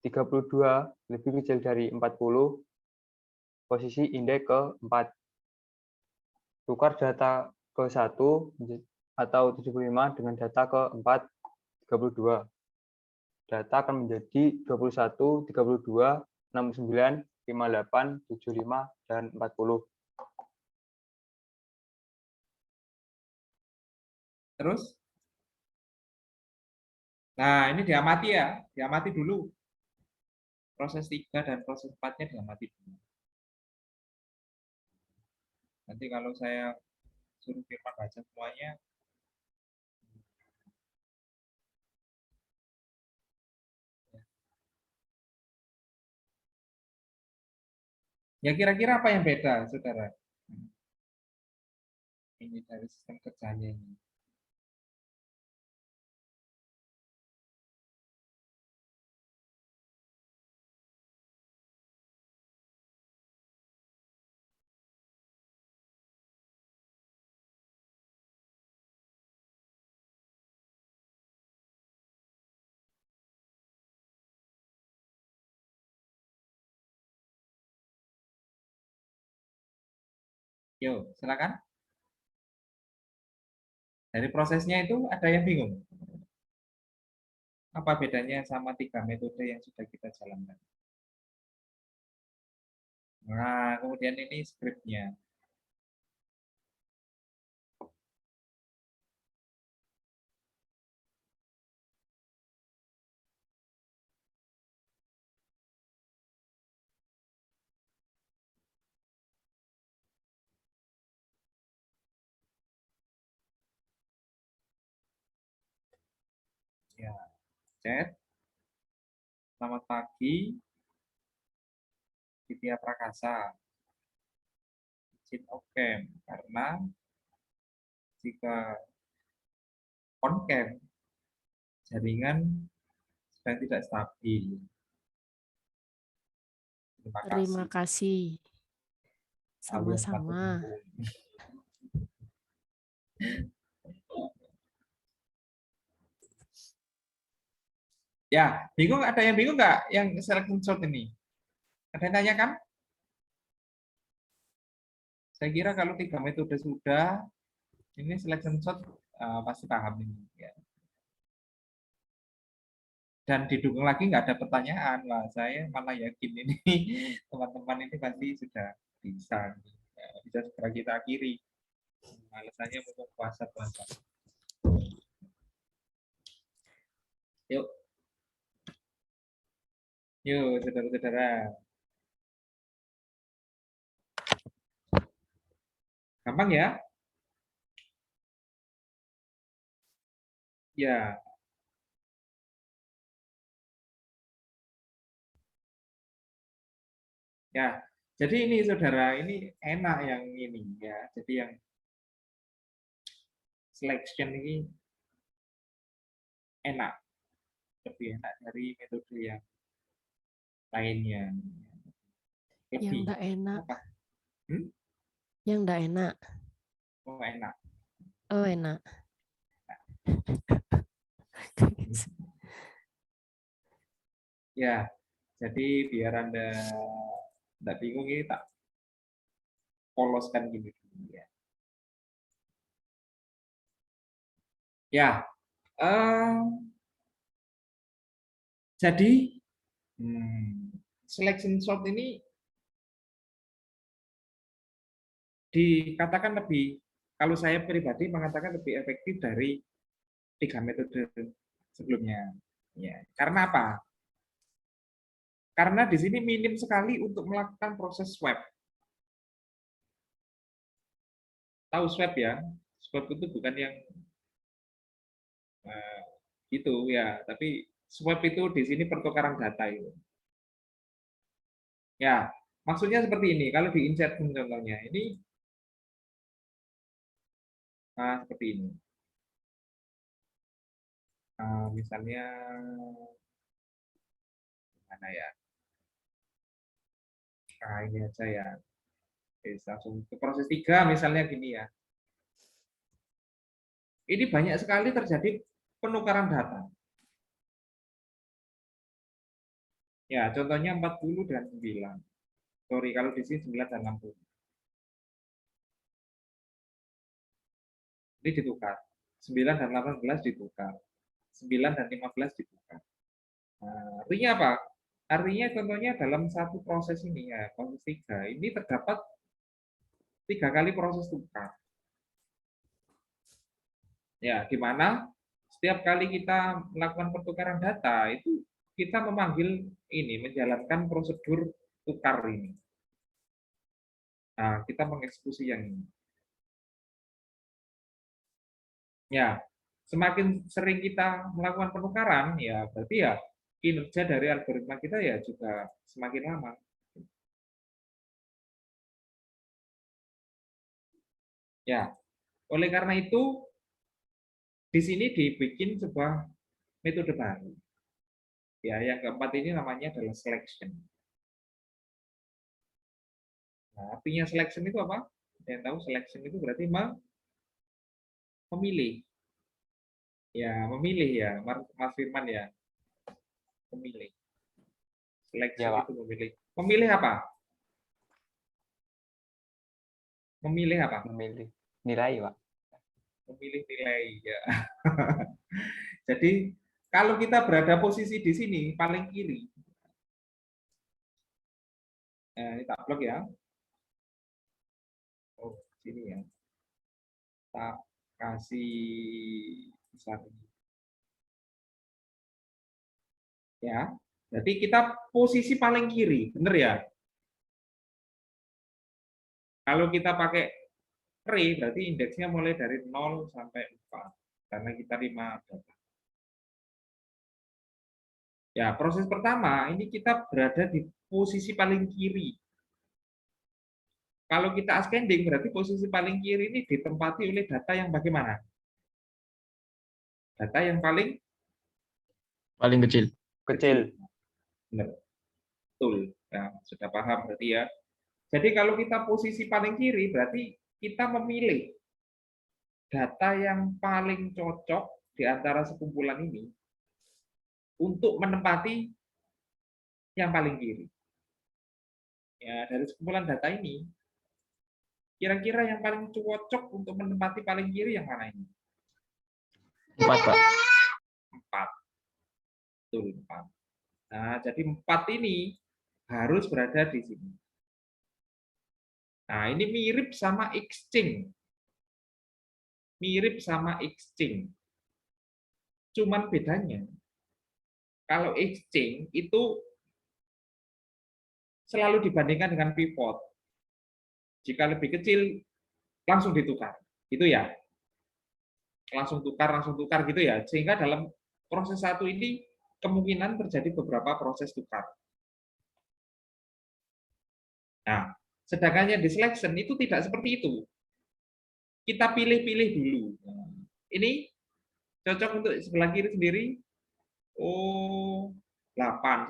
32 lebih kecil dari 40, posisi indeks keempat. Tukar data ke 1 atau 75 dengan data ke-4, 32. Data akan menjadi 21, 32, 69, 58, 75, dan 40. Terus? Nah, ini diamati ya. Diamati dulu. Proses 3 dan proses 4-nya diamati dulu. Nanti kalau saya suruh Firman baca semuanya, ya kira-kira apa yang beda, saudara? Ini dari sistem kerjanya ini. Yuk, silakan. Dari prosesnya itu ada yang bingung. Apa bedanya sama 3 metode yang sudah kita jalankan? Nah, kemudian ini skripnya. Ya, chat. Selamat pagi, Ditya Prakasa. Izin off-cam, karena jika on-cam, jaringan sedang tidak stabil. Terima kasih. Alias satu Sama-sama. minggu. Ya, bingung? Ada yang bingung nggak yang selection sort ini? Ada yang tanyakan? Saya kira kalau 3 metode sudah, ini selection sort pasti paham ini. Ya. Dan didukung lagi nggak ada pertanyaan, wah saya malah yakin ini teman-teman ini pasti sudah bisa, bisa segera kita akhiri. Alasannya untuk puasa-puasa. Yuk, yuk saudara-saudara. Gampang ya? Ya. Ya, jadi ini saudara, ini enak yang ini ya. Jadi yang selection ini enak, lebih enak dari metode yang lainnya. Yang Lebih enggak enak. apa? Hmm? Yang enggak enak. Oh, enak. Oh, enak. Ya, jadi biar Anda tidak bingung ini tak poloskan gini. Ya, ya jadi selection sort ini dikatakan lebih, kalau saya pribadi mengatakan lebih efektif dari 3 metode sebelumnya. Ya, karena apa? Karena di sini minim sekali untuk melakukan proses swab. Tahu swab ya? Swab itu bukan yang itu ya, tapi swab itu di sini pertukaran data itu. Ya, maksudnya seperti ini. Kalau di insert contohnya ini seperti ini. Misalnya mana ya? Ini aja ya. Langsung ke proses 3 misalnya gini ya. Ini banyak sekali terjadi penukaran data. Ya, contohnya 40 dan 9. Sorry, kalau di sini 9 dan 60. Ini ditukar. 9 dan 18 ditukar. 9 dan 15 ditukar. Nah, artinya apa? Artinya contohnya dalam satu proses ini ya, proses 3, ini terdapat 3 kali proses tukar. Ya, di mana setiap kali kita melakukan pertukaran data itu kita memanggil ini, menjalankan prosedur tukar ini. Nah, kita mengeksekusi yang ini. Ya, semakin sering kita melakukan penukaran, ya berarti ya kinerja dari algoritma kita ya juga semakin lama. Ya, oleh karena itu di sini dibikin sebuah metode baru. Ya, yang keempat ini namanya adalah selection. Nah, artinya selection itu apa? Yang tahu selection itu berarti memilih. Ya, memilih ya, Mas Firman ya. Memilih. Selection Ya, Pak. itu memilih. Memilih apa? Memilih apa? Memilih nilai, Pak. Memilih nilai ya. Jadi kalau kita berada posisi di sini paling kiri, ini tak blok ya. Oh, sini ya. Tak kasih besar ini. Ya. Jadi kita posisi paling kiri, benar ya? Kalau kita pakai array berarti indeksnya mulai dari 0 sampai 4 karena kita 5 data. Ya, proses pertama ini kita berada di posisi paling kiri. Kalau kita ascending berarti posisi paling kiri ini ditempati oleh data yang bagaimana? Data yang paling kecil. Kecil. benar. Betul. Nah, sudah paham berarti ya. Jadi kalau kita posisi paling kiri berarti kita memilih data yang paling cocok di antara sekumpulan ini untuk menempati yang paling kiri. Ya, dari kumpulan data ini, kira-kira yang paling cocok untuk menempati paling kiri yang mana ini? 4, Pak. 4. Betul, 4. Nah, jadi 4 ini harus berada di sini. Nah, ini mirip sama exchange. Mirip sama exchange. Cuman bedanya, kalau exchange itu selalu dibandingkan dengan pivot. Jika lebih kecil, langsung ditukar. Itu ya. Langsung tukar gitu ya. Sehingga dalam proses satu ini, kemungkinan terjadi beberapa proses tukar. Nah, sedangkan yang di selection itu tidak seperti itu. Kita pilih-pilih dulu. Ini cocok untuk sebelah kiri sendiri. Oh, 8.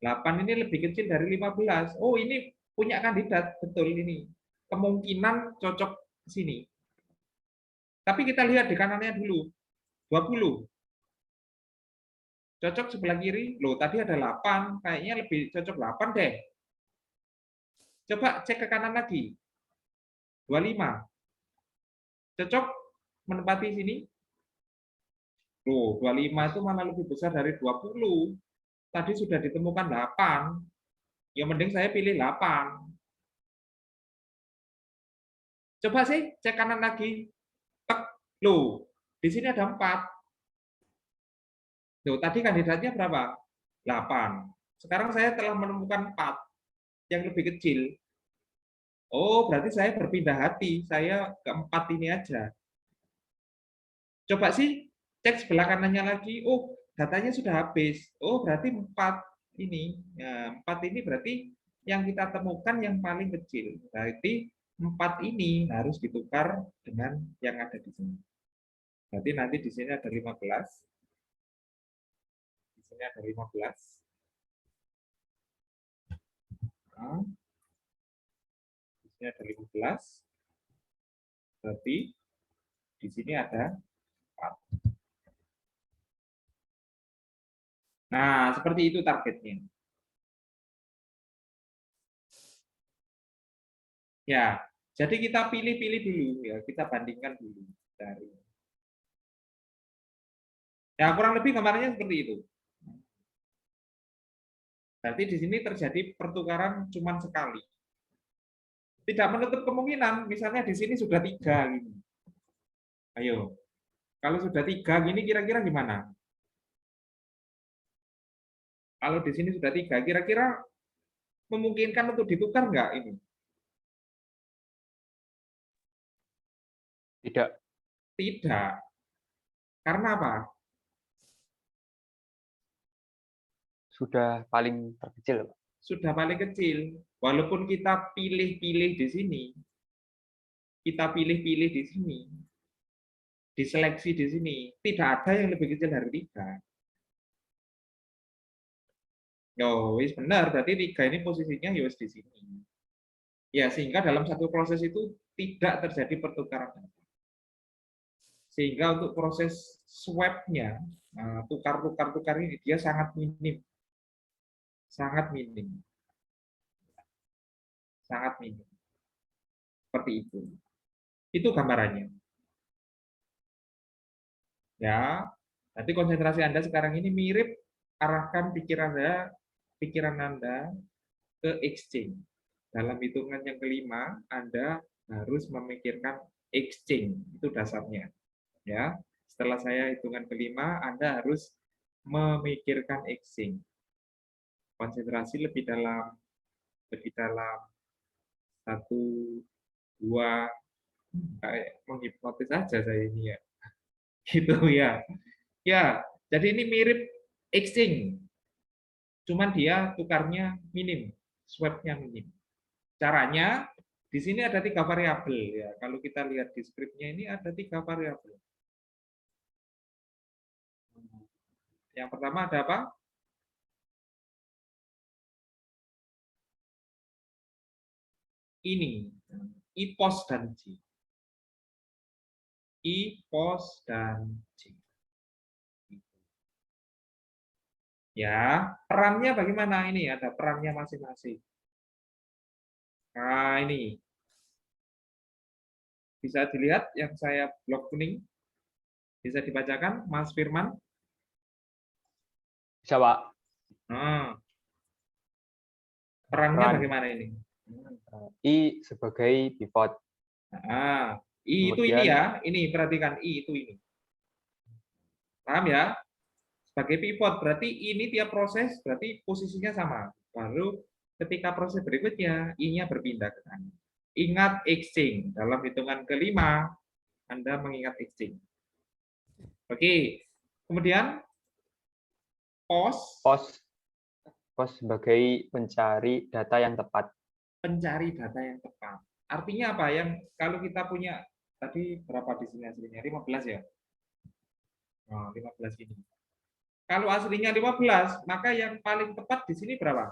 8 ini lebih kecil dari 15. Oh, ini punya kandidat, betul ini. Kemungkinan cocok ke sini. Tapi kita lihat di kanannya dulu. 20. Cocok sebelah kiri. Loh, tadi ada 8. Kayaknya lebih cocok 8 deh. Coba cek ke kanan lagi. 25. Cocok menempati sini? Loh, 25 itu malah lebih besar dari 20. Tadi sudah ditemukan 8. Ya mending saya pilih 8. Coba sih cek kanan lagi. Tek. Loh, di sini ada 4. Loh, tadi kandidatnya berapa? 8. Sekarang saya telah menemukan 4 yang lebih kecil. Oh, berarti saya berpindah hati. Saya ke 4 ini aja. Coba sih cek sebelah kanannya lagi. Oh, datanya sudah habis. Oh, berarti 4 ini. Ya, 4 ini berarti yang kita temukan yang paling kecil. Berarti 4 ini harus ditukar dengan yang ada di sini. Berarti nanti di sini ada 15. Di sini ada 15. Nah, di sini ada 15. Berarti di sini ada 4. Nah, seperti itu targetnya. Ya, jadi kita pilih-pilih dulu ya, kita bandingkan dulu dari. Ya, kurang lebih gambarnya seperti itu. Berarti di sini terjadi pertukaran cuma sekali. Tidak menutup kemungkinan, misalnya di sini sudah 3 gini. Ayo, kalau sudah 3 gini kira-kira gimana? Kalau di sini sudah 3, kira-kira memungkinkan untuk ditukar nggak ini? Tidak. Tidak. Karena apa? Sudah paling terkecil, Pak. Sudah paling kecil. Walaupun kita pilih-pilih di sini, diseleksi di sini, tidak ada yang lebih kecil dari 3. Yo, wis benar, berarti 3 ini posisinya yos di sini. Ya, sehingga dalam satu proses itu tidak terjadi pertukaran data. Sehingga untuk proses swap-nya, tukar-tukar ini dia sangat minim. Sangat minim. Sangat minim. Seperti itu. Itu gambarannya. Ya, nanti konsentrasi Anda sekarang ini mirip arahkan pikiran Anda ke exchange. Dalam hitungan yang kelima, Anda harus memikirkan exchange. Itu dasarnya. Ya, setelah saya hitungan kelima, Anda harus memikirkan exchange. Konsentrasi lebih dalam 1, 2, kayak menghipnotis aja saya ini ya. Gitu ya. Ya, jadi ini mirip exchange. Cuman dia tukarnya minim, swap-nya minim. Caranya di sini ada 3 variabel ya. Kalau kita lihat di skripnya ini ada 3 variabel. Yang pertama ada apa? Ini, IPOS dan J. IPOS dan J. Ya, perannya bagaimana ini? Ada perannya masing-masing. Nah, ini bisa dilihat yang saya blok kuning. Bisa dibacakan, Mas Firman? Bisa, Pak. Nah, perannya Peran bagaimana ini? I sebagai pivot. Nah, I itu ini Kemudian ya, ini perhatikan I itu ini. Paham ya? Sebagai pivot berarti ini tiap proses berarti posisinya sama. Baru ketika proses berikutnya I-nya berpindah ke kanan. Ingat exchange dalam hitungan kelima Anda mengingat exchange. Oke. Kemudian pos sebagai pencari data yang tepat. pencari data yang tepat. Artinya apa? Yang kalau kita punya tadi berapa di sini aslinya? 15 ya? Oh, 15 ini. Kalau aslinya 15, maka yang paling tepat di sini berapa?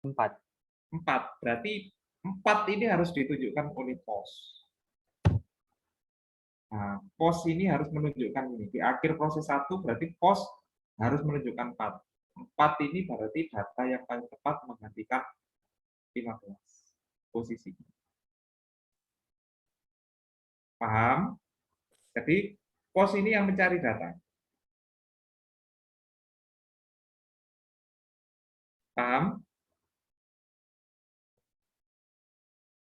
4. 4. Berarti 4 ini harus ditunjukkan oleh pos. Nah, pos ini harus menunjukkan ini. Di akhir proses 1 berarti pos harus menunjukkan 4. 4 ini berarti data yang paling tepat menggantikan 15 posisi. Paham? Jadi pos ini yang mencari data. Paham?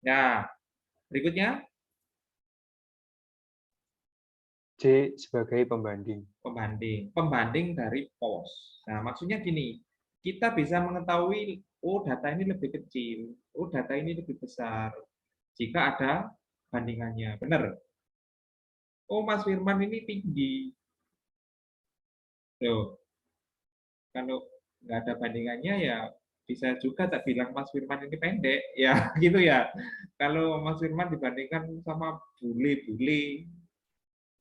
Nah, berikutnya J sebagai pembanding. Pembanding dari pos. Nah, maksudnya gini, kita bisa mengetahui, oh data ini lebih kecil, oh data ini lebih besar, jika ada bandingannya. Benar? Oh, Mas Firman ini tinggi. Tuh, kalau nggak ada bandingannya ya bisa juga tak bilang Mas Firman ini pendek, ya gitu ya. Kalau Mas Firman dibandingkan sama bule-bule,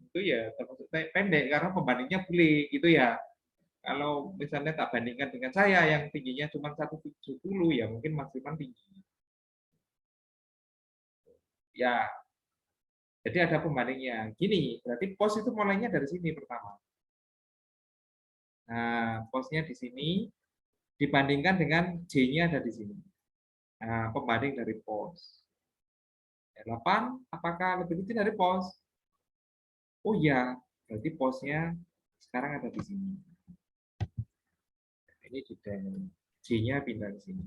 itu ya termasuk pendek karena pembandingnya bule, gitu ya. Kalau misalnya tak bandingkan dengan saya yang tingginya cuma 170, ya mungkin Mas Firman tinggi. Ya, jadi ada pembandingnya. Gini, berarti pos itu mulainya dari sini pertama. Nah, posnya di sini dibandingkan dengan J-nya ada di sini. Nah, pembanding dari pos. 8, apakah lebih kecil dari pos? Oh iya, berarti posnya sekarang ada di sini. Ini juga J-nya pindah ke sini.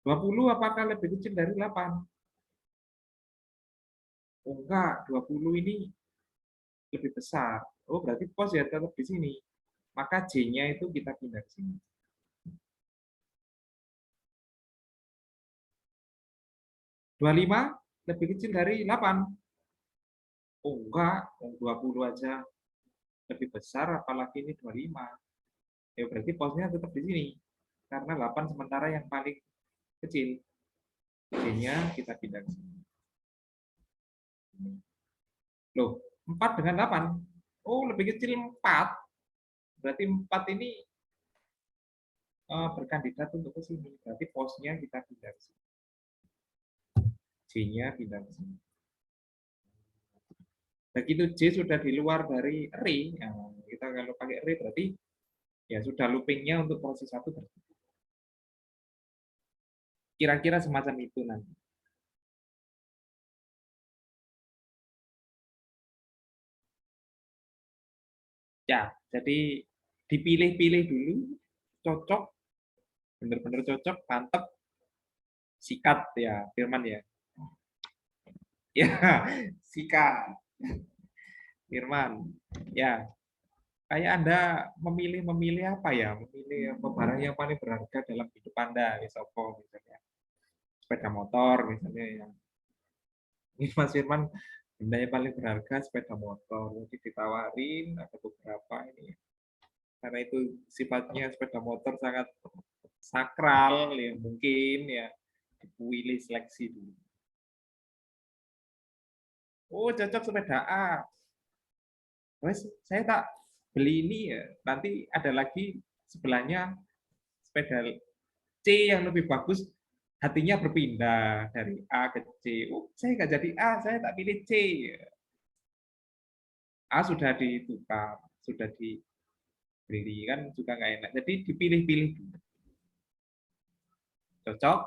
20 apakah lebih kecil dari 8? Oh enggak, 20 ini lebih besar. Oh berarti pos ya tetap di sini. Maka J-nya itu kita pindah ke sini. 25 lebih kecil dari 8. Oh enggak, 20 aja lebih besar, apalagi ini 25. Ya berarti posnya tetap di sini. Karena 8 sementara yang paling kecil. J-nya kita pindah ke sini. Loh, 4 dengan 8. Oh, lebih kecil 4. Berarti 4 ini berkandidat untuk ke sini. Berarti posnya kita pindah ke sini. J-nya pindah ke sini. Begitu J sudah di luar dari array, ya, kita kalau pakai array berarti ya sudah loopingnya untuk proses 1 berhenti. Kira-kira semacam itu nanti. Ya, jadi dipilih-pilih dulu, cocok, benar-benar cocok, mantap, sikat ya, Firman ya. Ya, sikat. Firman. Ya, kayak Anda memilih apa ya? Memilih barang yang paling berharga dalam hidup Anda, misalnya. Sepeda motor misalnya ya. Ini Mas Firman benda yang paling berharga sepeda motor. Jadi ditawarin ada beberapa ini. Karena itu sifatnya sepeda motor sangat sakral ya, mungkin ya dipilih seleksi dulu. Oh, cocok sepeda A. Wes, saya tak beli ini ya. Nanti ada lagi sebelahnya sepeda C yang lebih bagus. hatinya berpindah dari A ke C. Oh, saya nggak jadi A, saya tak pilih C. A sudah ditukar, sudah dibeli, kan juga nggak enak. Jadi dipilih-pilih dulu. Cocok,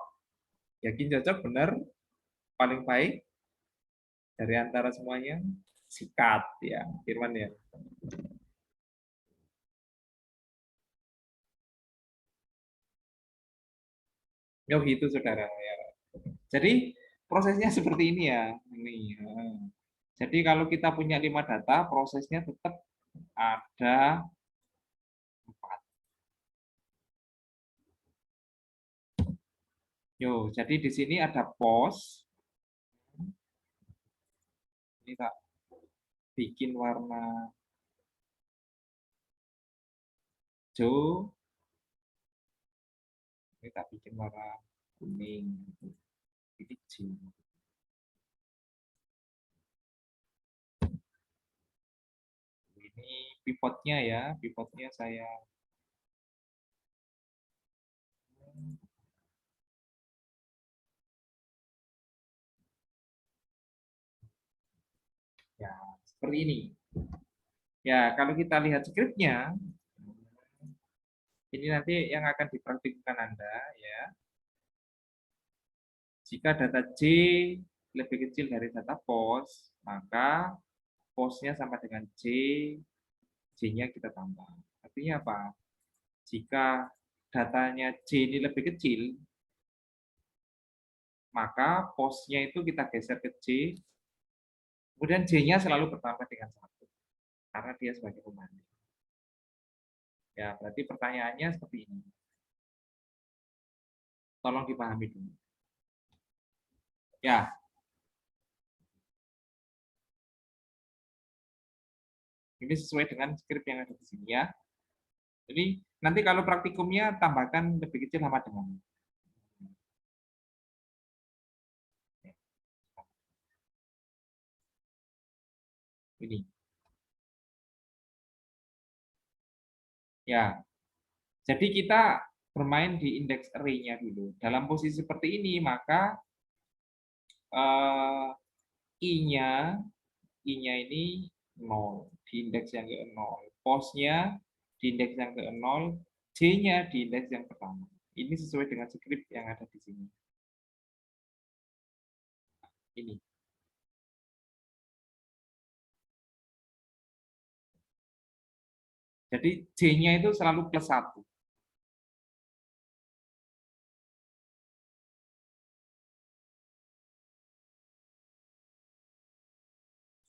yakin cocok, benar, paling baik dari antara semuanya, sikat ya, Firman ya. Oh gitu saudara ya. Jadi prosesnya seperti ini ya. Ini. Ya. Jadi kalau kita punya 5 data, prosesnya tetap ada 4. Yo, jadi di sini ada pos. Ini tak bikin warna hijau. Ini tak bikin warna kuning. Ini J. Ini pivotnya ya, pivotnya saya ya seperti ini. Ya, kalau kita lihat skripnya, ini nanti yang akan dipraktikkan Anda ya. Jika data J lebih kecil dari data pos, maka posnya sama dengan J, J-nya kita tambah. Artinya apa? Jika datanya J ini lebih kecil, maka posnya itu kita geser ke J, kemudian J-nya selalu bertambah dengan 1, karena dia sebagai pembanding. Ya, berarti pertanyaannya seperti ini. Tolong dipahami dulu. Ya. Ini sesuai dengan skrip yang ada di sini ya. Jadi nanti kalau praktikumnya tambahkan lebih kecil sama dengan ini. Ya, jadi kita bermain di indeks array-nya dulu. Dalam posisi seperti ini, maka I-nya ini 0, di indeks yang ke 0. Posnya di indeks yang ke 0, J-nya di indeks yang pertama. Ini sesuai dengan skrip yang ada di sini. Ini. Jadi J-nya itu selalu plus 1.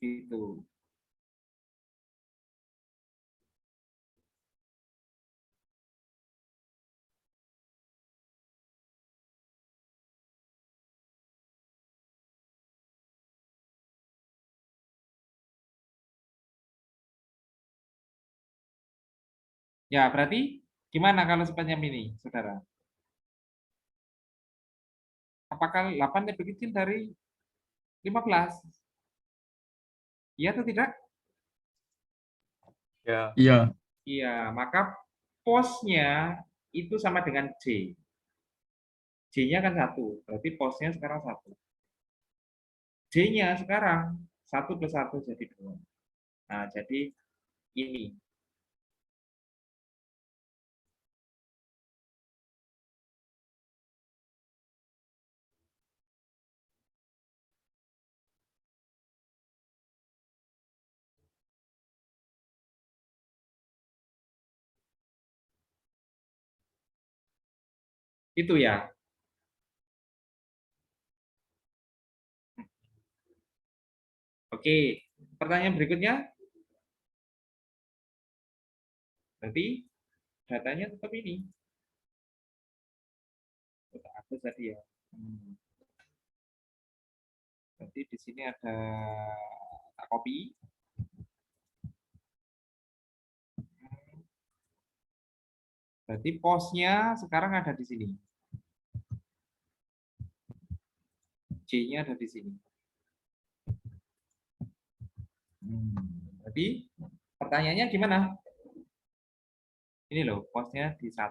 Gitu. Ya, berarti gimana kalau sepanjang ini, saudara? Apakah 8 lebih kecil dari 15? Iya atau tidak? Ya. Iya. Iya, maka posnya itu sama dengan J. J-nya kan 1, berarti posnya sekarang 1. J-nya sekarang 1 plus 1 jadi 2. Nah, jadi ini. Itu ya. Oke, pertanyaan berikutnya. Berarti datanya tetap ini. Kita hapus tadi ya. Berarti di sini ada copy. Berarti posnya sekarang ada di sini. J-nya ada di sini. Berarti pertanyaannya gimana? Ini loh, posnya di 1.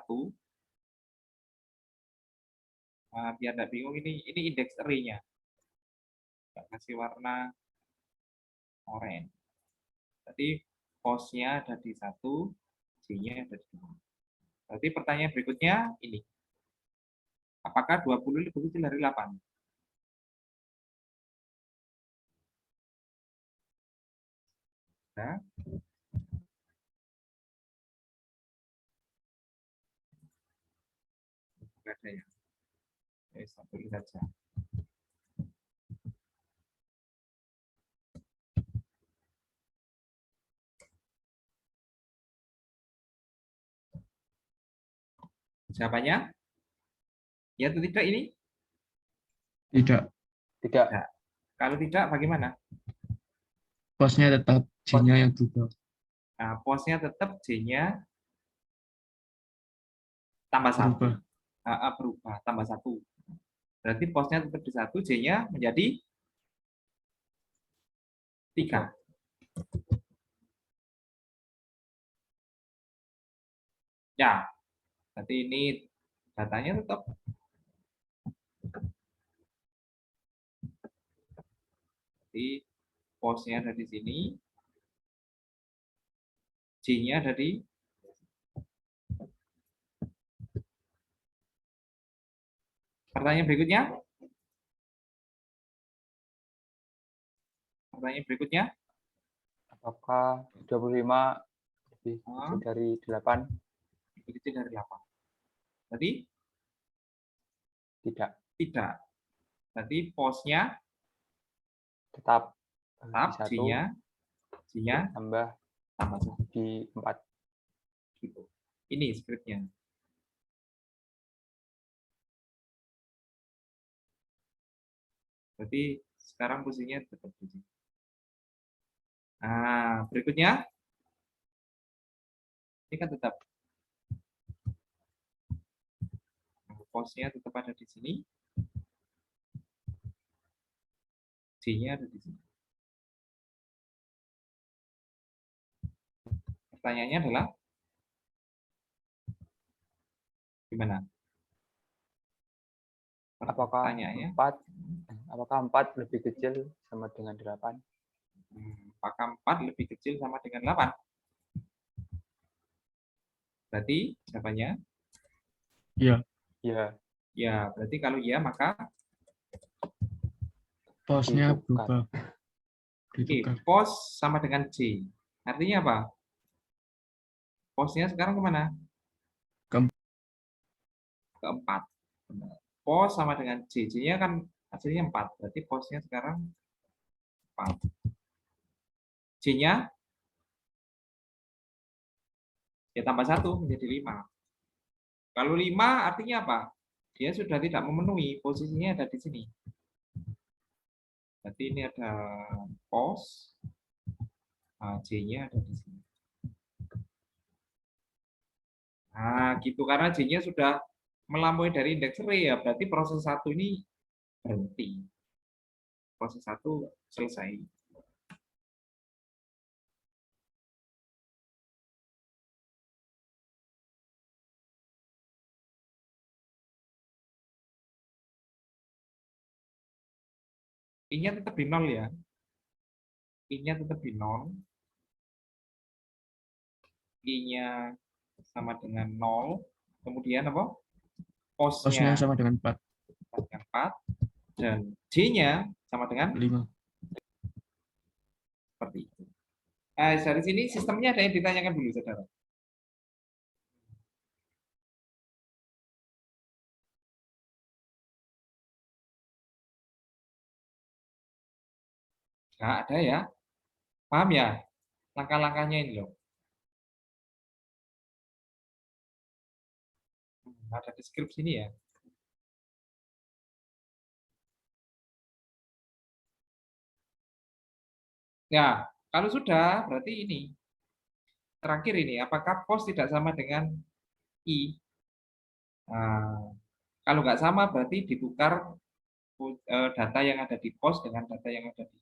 Nah, biar nggak bingung, ini indeks array-nya. Nggak kasih warna oranye. Jadi pos-nya ada di 1, J-nya ada di 2. Berarti pertanyaan berikutnya ini. Apakah 20 lebih kecil dari 8? Nah, nggak ada ya. Satu ini saja. Jawabannya? Ya atau tidak ini? Tidak. Tidak. Tidak. Kalau tidak, bagaimana? Posnya tetap J-nya yang berubah. Nah, posnya tetap J-nya tambah 1. Berubah. Berubah, tambah 1. Berarti posnya tetap di 1, J-nya menjadi 3. Ya, berarti ini datanya tetap di posnya ada di sini, J-nya ada di pertanyaan berikutnya. Pertanyaan berikutnya. Apakah 25 lebih kecil dari 8? Lebih kecil dari 8. Berarti Tidak. tidak. Berarti posnya Tetap tetap, di 1 J-nya tambah 1 di 4. gitu. Ini skripnya. Berarti sekarang posisinya tetap di sini. Nah, berikutnya ini kan tetap posnya tetap ada di sini, J-nya ada di sini. Pertanyaannya adalah gimana? Apakah Pertanyaannya, 4 lebih kecil sama dengan 8? apakah 4 lebih kecil sama dengan 8? Berarti jawabannya Iya. Ya. ya. Berarti kalau ya maka Posnya Ditukar. berubah. oke, Ditukar. pos sama dengan J. Artinya apa? Posnya sekarang kemana? Ke 4. Pos sama dengan J. J-nya kan hasilnya 4. Berarti posnya sekarang 4. J-nya ya tambah 1 menjadi 5. Kalau 5 artinya apa? Dia sudah tidak memenuhi, posisinya ada di sini. Berarti ini ada pos, J-nya ada di sini. Nah, gitu, karena J-nya sudah melampaui dari indeks array ya, berarti proses 1 ini berhenti. Proses 1 selesai. I-nya tetap di 0 ya. I-nya tetap di 0. I-nya sama dengan 0. Kemudian apa? Posnya Posnya sama dengan 4. sama dengan 4. Dan J-nya sama dengan 5. seperti itu. Nah, dari sini sistemnya ada yang ditanyakan dulu, saudara. Nggak ada ya. Paham ya? Langkah-langkahnya ini loh. Ada deskripsi ini ya. Ya, kalau sudah, berarti ini. Terakhir ini, apakah pos tidak sama dengan I? Nah, kalau nggak sama, berarti ditukar data yang ada di pos dengan data yang ada di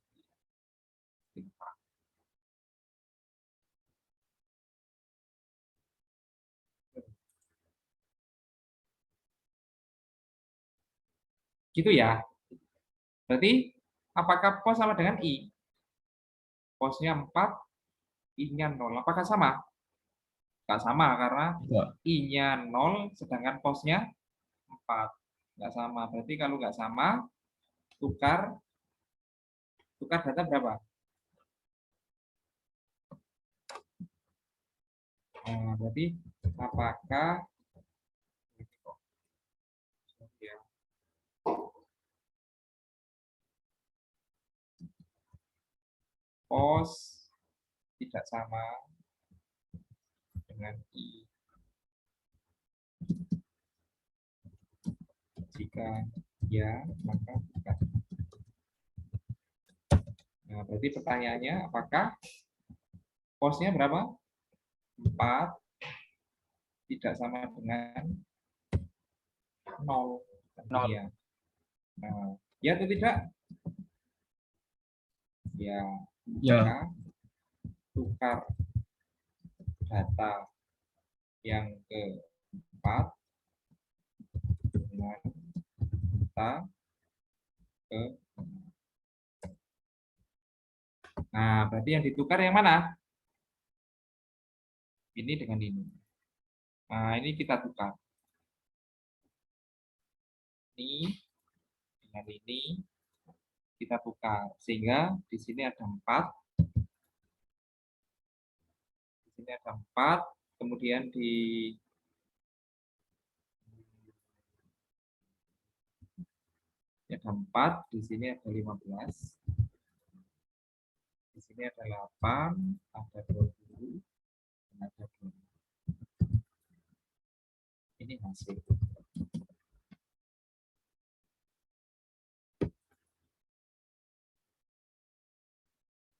Gitu ya. Berarti apakah pos sama dengan I? Posnya 4, I-nya 0. Apakah sama? Nggak sama, karena Tidak. I-nya 0, sedangkan posnya 4. Nggak sama. Berarti kalau nggak sama, tukar data berapa? Nah, berarti apakah ya, pos tidak sama dengan I? Jika ya, maka bukan. Nah, berarti pertanyaannya apakah posnya berapa? 4 tidak sama dengan 0. Iya. Nah, ya atau tidak? Ya, Ya. maka tukar data yang keempat dengan data ke. Nah, berarti yang ditukar yang mana? Ini dengan ini. Nah, ini kita tukar. Ini dengan ini kita tukar. Sehingga di sini ada 4. Di sini ada 4. Kemudian di ada 4. Di sini ada 15. Di sini ada 8. Ada 20. Dan ada 20. Ini hasil.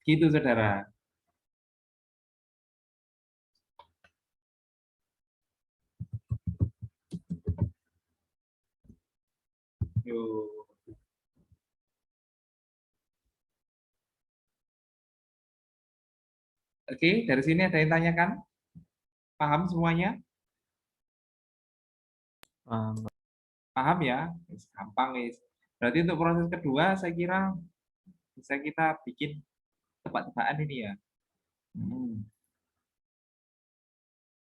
Gitu, saudara. Yuk. Oke, dari sini ada yang tanyakan? Paham semuanya? Paham ya? Gampang, guys. Berarti untuk proses kedua, saya kira bisa kita bikin tebak-tebakan ini ya.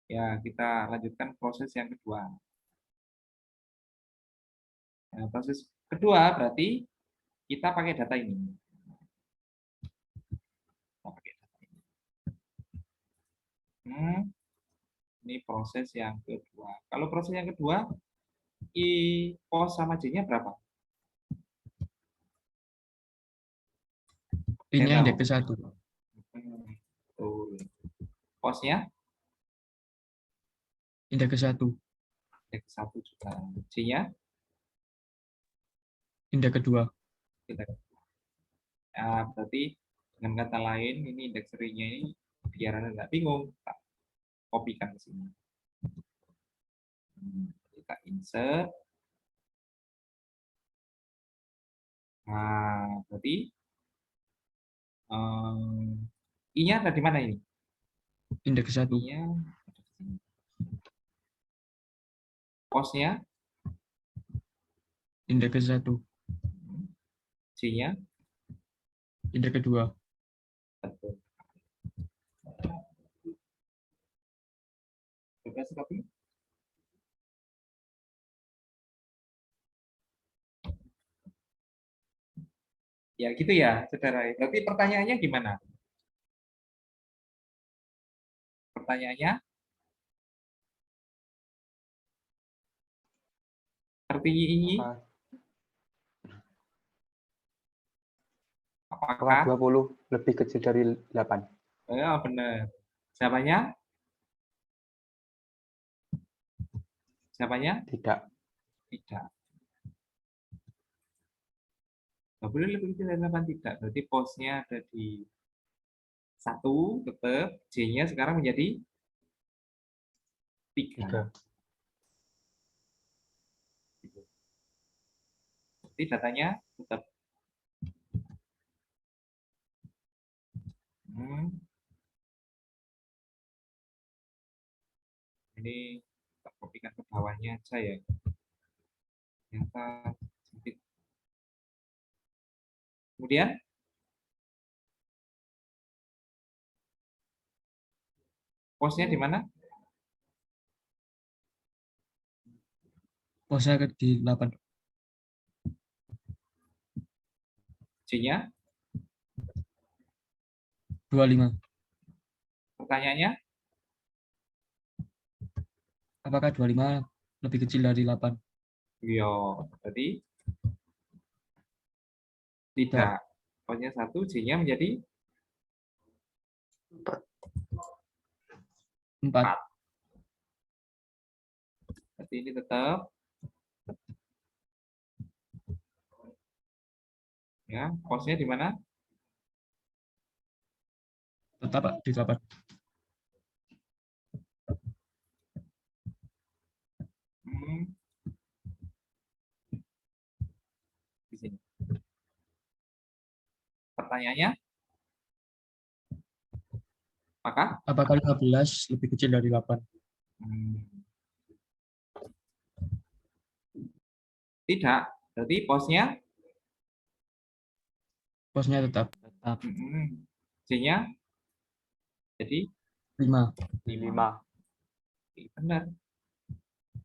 Ya, kita lanjutkan proses yang kedua. Nah, proses kedua berarti kita pakai data ini. Kita pakai data ini. Ini proses yang kedua. Kalau proses yang kedua, I pos sama J-nya berapa? Ini Saya yang tahu. ke-1. Betul. Posnya Indeks ke-1. X1 juga. J-nya Indeks kedua. kita. Nah, berarti dengan kata lain ini indeks serinya ini biar Anda nggak bingung, tak kopikan ke sini. Kita insert. Nah, berarti I-nya ada di mana ini? Indeks ke-1. I-nya ada di sini. Posnya Indeks ke-1. J-nya Indeks kedua. betul. Coba copy. Ya gitu ya, saudara. Berarti pertanyaannya gimana? Pertanyaannya, artinya ini Apakah apakah 20 lebih kecil dari 8? ya benar? Jawabannya? Jawabannya Tidak. tidak. Nggak boleh lebih kecil dari 8, tidak. Berarti posnya ada di 1 tetap, J-nya sekarang menjadi 3. Jadi datanya tetap. Ini kita kopikan ke bawahnya aja ya. Ternyata sempit. Kemudian posnya di mana? Posnya di 8. J-nya? 25. Pertanyaannya? Apakah 25 lebih kecil dari 8? Yo, tadi Tidak. tidak. Posnya 1, J-nya menjadi 4. Berarti ini tetap ya, posnya di mana? Tetap Pak, di 8. Di sini. Pertanyaannya? Apakah 15 lebih kecil dari 8? Tidak. Berarti posnya? Posnya tetap. Tetap. J-nya? Jadi 5. 5. Benar.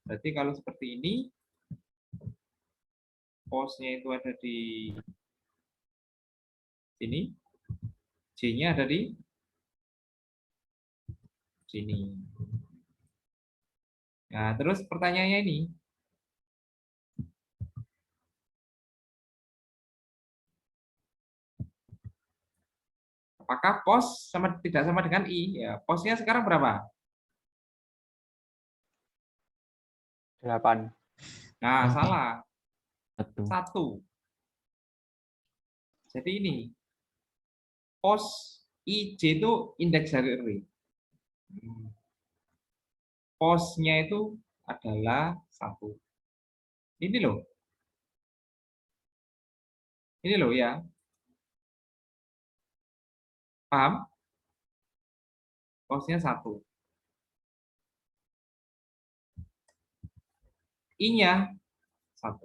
Berarti kalau seperti ini, posnya itu ada di sini, J-nya ada di sini. Nah, terus pertanyaannya ini, apakah pos tidak sama dengan I? Ya, posnya sekarang berapa? 8. Nah, salah. 1. 1. Jadi ini, pos IJ itu indeks dari array. Posnya itu adalah 1. Ini loh. Ini loh ya. Paham? Posnya 1. I-nya 1.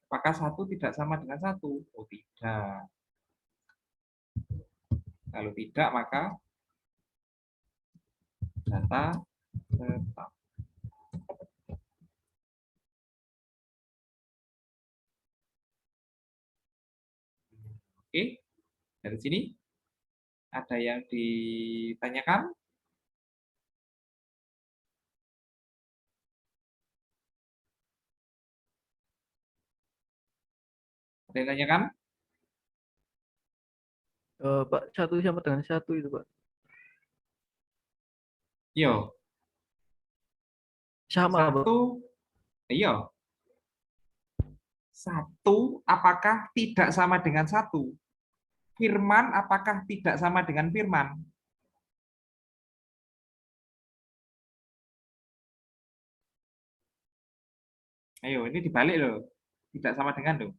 Apakah 1 tidak sama dengan 1? Oh, tidak. Kalau tidak, maka data tetap. Oke, dari sini ada yang ditanyakan? Ada yang tanyakan? Pak, 1 sama dengan 1 itu, Pak. Yo, Sama, Pak. 1, iya. 1 apakah tidak sama dengan 1? Firman apakah tidak sama dengan firman? Ayo, ini dibalik loh. Tidak sama dengan loh.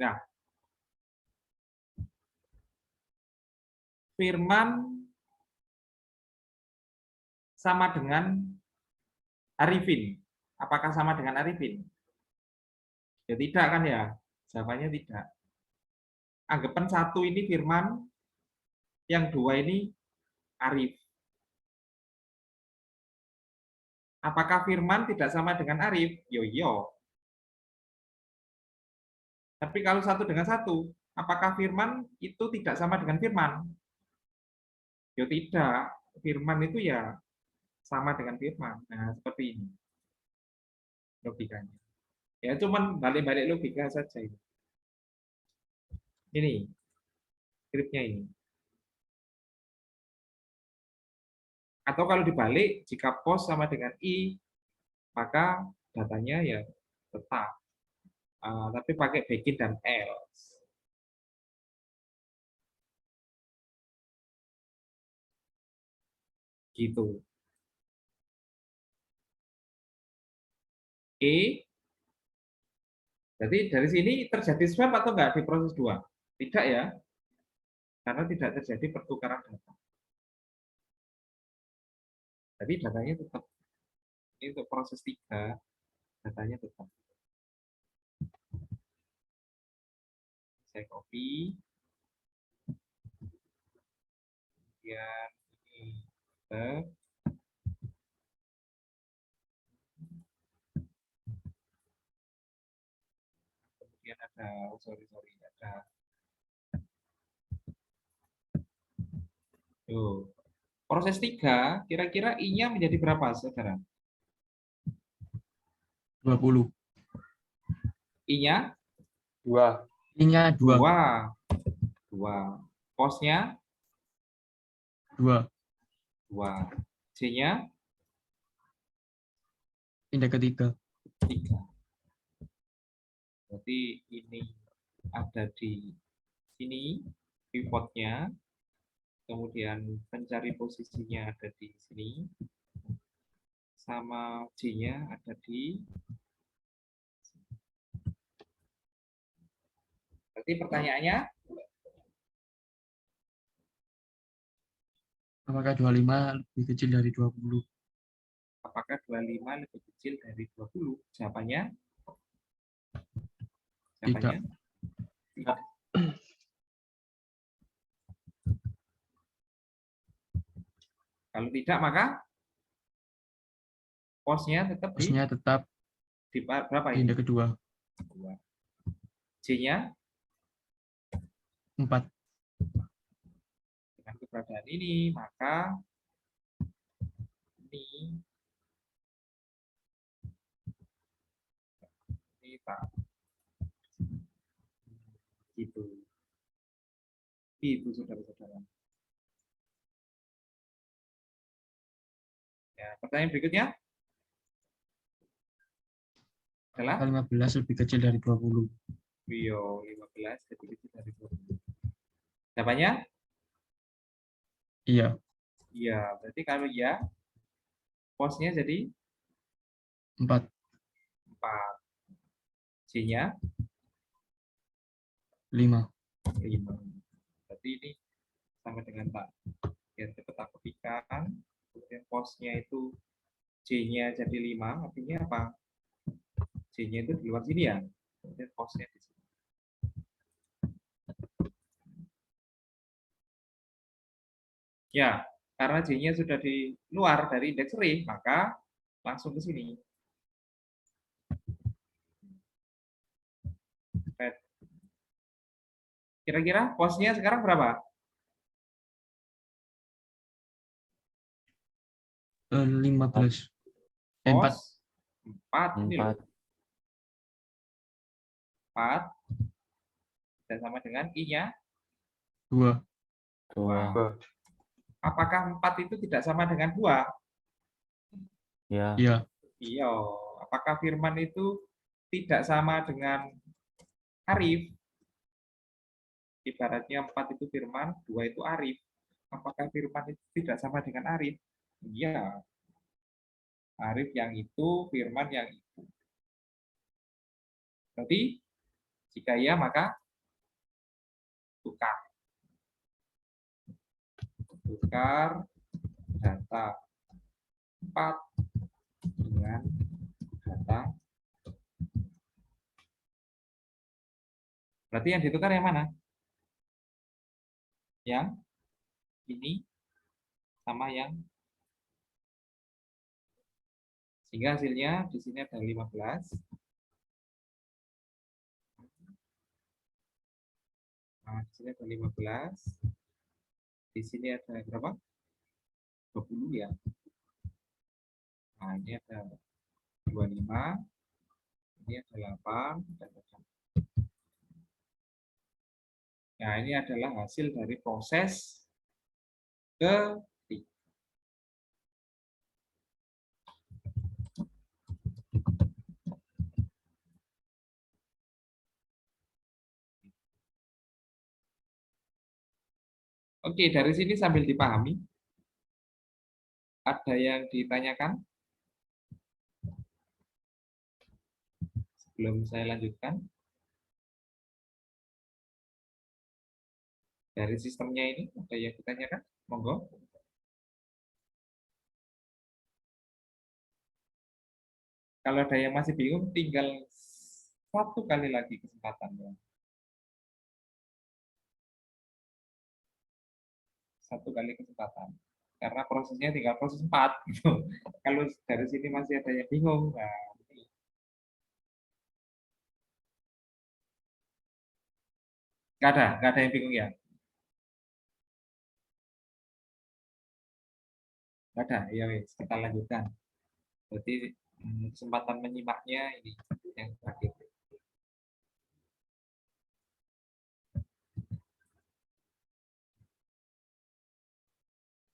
Nah, firman sama dengan Arifin. Apakah sama dengan Arifin? Ya tidak kan ya? Jawabannya tidak. Anggapan 1 ini firman, yang 2 ini Arif. Apakah firman tidak sama dengan Arif? Yo. Tapi kalau 1 dengan 1, apakah firman itu tidak sama dengan firman? Yo tidak. Firman itu ya sama dengan firman. Nah, seperti ini logikanya. Ya, cuman balik-balik logika saja ini. Ini skripnya ini. Atau kalau dibalik, jika pos sama dengan I, maka datanya ya tetap. Tapi pakai begin dan else. Gitu. Oke. Jadi dari sini terjadi swap atau enggak di proses 2? Tidak ya. Karena tidak terjadi pertukaran data. Jadi datanya tetap. Ini untuk proses 3, datanya tetap. Saya copy. Kemudian ini kemudian ada sorry ada tuh. Proses 3, kira-kira I-nya menjadi berapa, saudara? 20. I-nya 2. I-nya 2. 2. Posnya 2. 2. C-nya Indeks ketiga. 3. Berarti ini ada di sini pivotnya, kemudian pencari posisinya ada di sini, sama J-nya ada di sini. Berarti pertanyaannya, Apakah 25 lebih kecil dari 20? apakah 25 lebih kecil dari 20? Jawabannya? Tidak. Tidak. Kalau tidak, maka posnya tetap Posnya tetap di berapa di ini? indeks kedua. J-nya 4. dengan keberadaan ini, maka ini tak gitu. Itu saudara-saudara. Ya, pertanyaan berikutnya adalah 15 lebih kecil dari 20. Rio 15 lebih kecil dari 20. Jawabannya? Iya. Iya, berarti kalau iya, posnya jadi 4. 4. J-nya 5. 5. Berarti ini sama dengan tak. Biar cepat tak kopikan. Kemudian posnya itu J-nya jadi 5, artinya apa? J-nya itu di luar sini ya. Kemudian posnya di sini. Ya, karena J-nya sudah di luar dari indeks array, maka langsung ke sini. Kira-kira posnya sekarang berapa? 15. 4. Pos 4 ini loh. 4 dan sama dengan I-nya 2. 2. Apakah 4 itu tidak sama dengan 2? Ya. Iya. Iya. Apakah Firman itu tidak sama dengan Arif? Ibaratnya 4 itu Firman, 2 itu Arif. Apakah Firman itu tidak sama dengan Arif? Iya. Arif yang itu, Firman yang itu. Berarti jika iya maka tukar. Tukar data 4 dengan data. Berarti yang ditukar yang mana? Yang ini sama yang, sehingga hasilnya di sini ada 15. Nah, di sini ada 15. Di sini ada berapa? 20 ya. Nah, ini ada 25. Ini ada 8 dan ada. Nah, ini adalah hasil dari proses ketiga. Oke, dari sini sambil dipahami. Ada yang ditanyakan? Sebelum saya lanjutkan. Dari sistemnya ini, ada yang ditanyakan? Monggo. Kalau ada yang masih bingung, tinggal 1 kali lagi kesempatannya. 1 kali kesempatan. Karena prosesnya tinggal proses 4 gitu. Kalau dari sini masih ada yang bingung, nah ini. Nggak ada yang bingung ya? Nggak ada, ya wes, kita lanjutkan. Berarti kesempatan menyimaknya ini yang terakhir.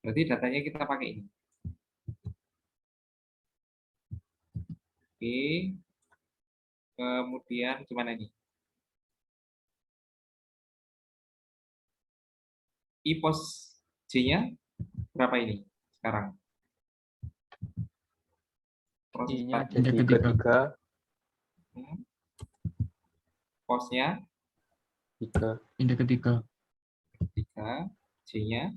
Berarti datanya kita pakai ini. Oke. Kemudian gimana ini? I-pos J-nya berapa ini sekarang? Proses I-nya empat. jadi ketiga. Posnya 3. Indeks ketiga 3, J-nya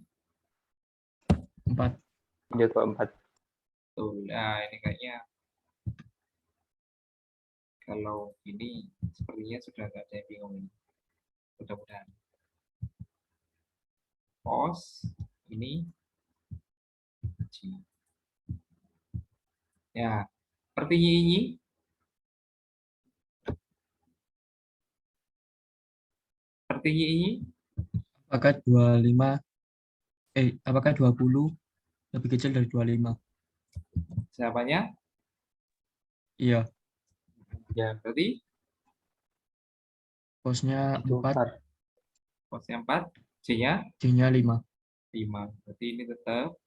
4. Indeks keempat. tuh. Nah, ini kayaknya kalau ini sepertinya sudah nggak ada yang bingung ini. Mudah-mudahan. Pos ini J. Ya, sepertinya ini Apakah 20 lebih kecil dari 25? jawabannya Iya, Ya, berarti posnya itu 4, posnya 4, J-nya J-nya 5. 5. Berarti ini tetap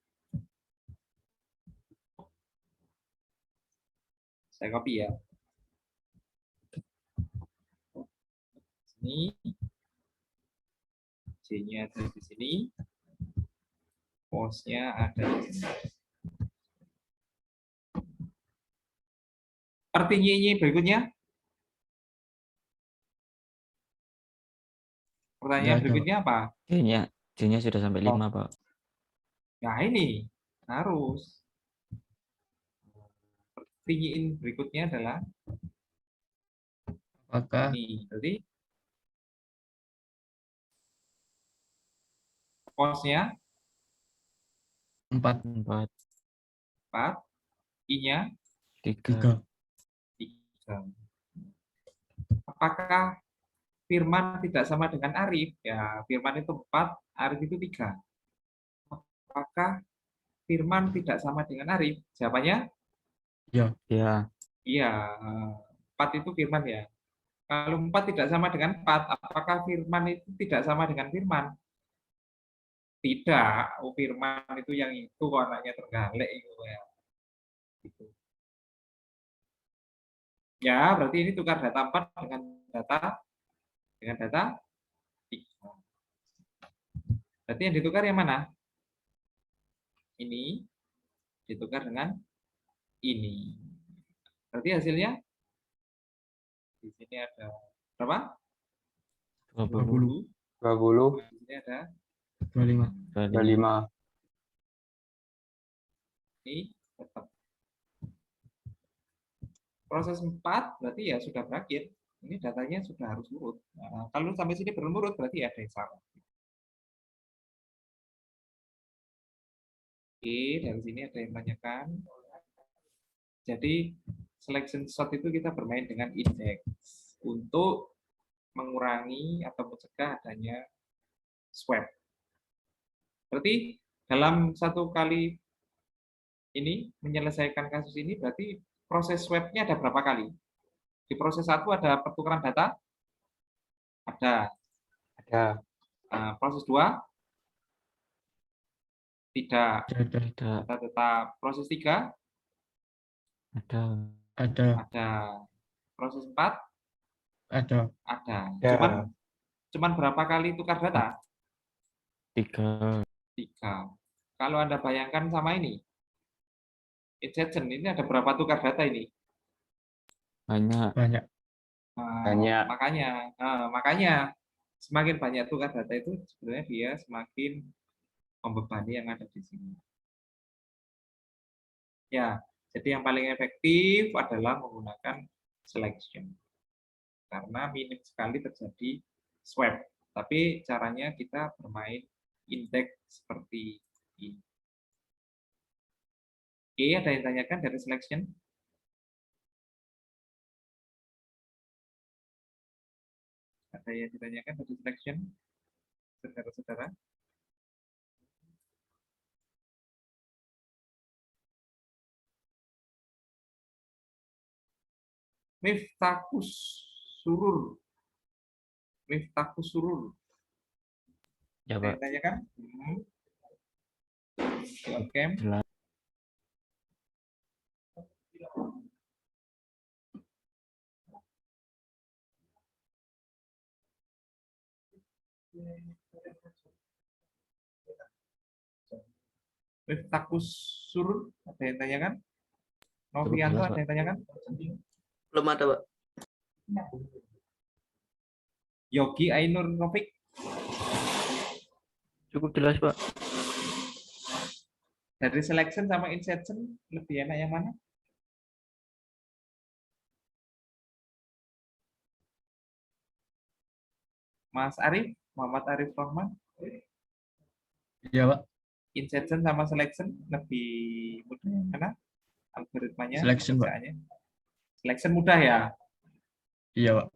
saya copy ya. Sini J-nya ada di sini. Posnya ada di sini. Artinya ini berikutnya. Pertanyaan Nggak ada. berikutnya apa? J-nya sudah sampai 5, Pak. Nah ini harus. Pertanyaan berikutnya adalah Apakah ini. Berarti posnya 4, 4, 4, I-nya 3. 3. Apakah Firman tidak sama dengan Arif? Ya, Firman itu 4, Arif itu 3. Apakah Firman tidak sama dengan Arif? Jawabannya? Ya. Iya, 4 itu Firman ya. Kalau 4 tidak sama dengan 4, apakah Firman itu tidak sama dengan Firman? Tidak. Oh, Firman itu yang itu kok anaknya Trenggalek itu ya. Gitu. Ya, berarti ini tukar data 4 dengan data 3. Berarti yang ditukar yang mana? Ini ditukar dengan ini. Berarti hasilnya di sini ada berapa? 20. 20. Di sini ada 25. 25. ini tetap. Proses 4 berarti ya sudah berakhir. Ini datanya sudah harus urut. Nah, kalau sampai sini belum urut berarti ada yang salah. Oke, dari sini ada yang tanyakan. Jadi selection sort itu kita bermain dengan index untuk mengurangi atau mencegah adanya swap. Berarti dalam satu kali ini menyelesaikan kasus ini berarti proses swap-nya ada berapa kali? Di proses 1 ada pertukaran data? Ada. Proses 2? Tidak. Data tetap. Proses 3? Ada. Proses 4? Ada. Cuman berapa kali tukar data? 3. Kalau Anda bayangkan sama ini, injection ini ada berapa tukar data ini? Banyak. Makanya semakin banyak tukar data itu sebenarnya dia semakin membebani yang ada di sini. Ya, jadi yang paling efektif adalah menggunakan selection. Karena minim sekali terjadi swap. Tapi caranya kita bermain indeks seperti ini. Oke, ada yang tanyakan dari selection? Ada yang ditanyakan dari selection? Saudara-saudara? Miftakus surur. Miftakus surur. Ya, Ada yang Pak. tanyakan? Oke. Miftakus surur. Ada yang tanyakan? Novianto, jelas, ada Pak. yang tanyakan? Belum ada, Pak. Yogi Ainur Novik. Cukup jelas, Pak. Dari selection sama insertion lebih enak yang mana? Mas Arif, Muhammad Arif Rahman. Iya, Pak. Insertion sama selection lebih mudah yang mana? Algoritmanya, Selection, Pak. pekerjaannya. Selection mudah ya? Iya, Pak.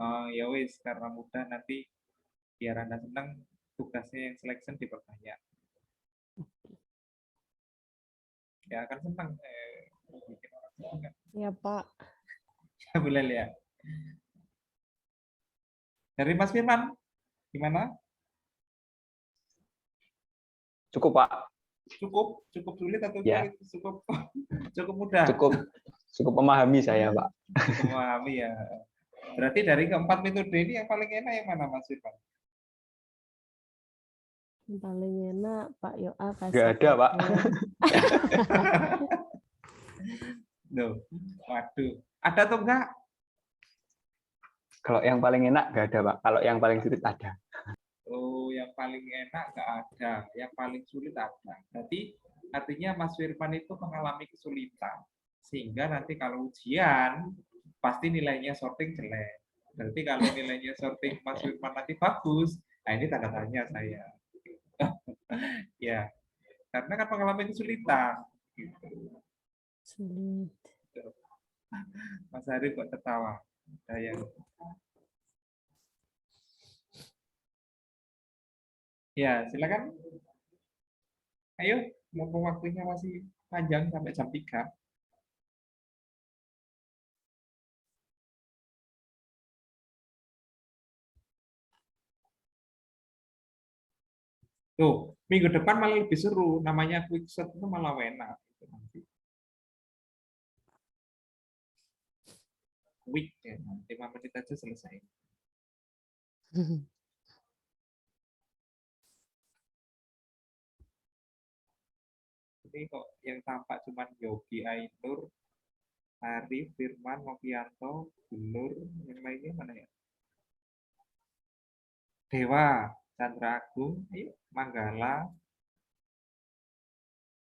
Oh, ya wis, karena mudah nanti biar Anda senang tugasnya yang selection diperbanyak. Ya akan senang. Bikin orang senang kan? Ya, Pak. Ya boleh lihat. Dari Mas Firman, gimana? Cukup, Pak. Cukup sulit atau Ya. cukup cukup mudah? Cukup memahami saya, Pak. Cukup memahami ya. Berarti dari keempat metode ini yang paling enak yang mana, Mas Firman? Yang paling enak Pak Yoa kasih. Nggak ada, Pak. Loh, waduh. Ada atau enggak? Kalau yang paling enak nggak ada, Pak. Kalau yang paling sulit ada. Oh, yang paling enak enggak ada. Yang paling sulit ada. Berarti artinya Mas Firman itu mengalami kesulitan. Sehingga nanti kalau ujian, pasti nilainya sorting jelek. Berarti kalau nilainya sorting Mas Firman nanti bagus, nah ini tanda tanya saya. Ya, karena kan mengalami kesulitan. Sulit. Mas Arif kok tertawa. Saya. Ya, silakan. Ayo, mumpung waktunya masih panjang sampai jam 3. Tuh, minggu depan malah lebih seru. Namanya quickshot itu malah enak. Quick ya, 5 menit aja selesai. Ini kok yang tampak cuma Yogi Ainur, Arif, Firman, Novianto, Gulur, yang lainnya mana ya? Dewa, Chandra Agung, ayo, Manggala,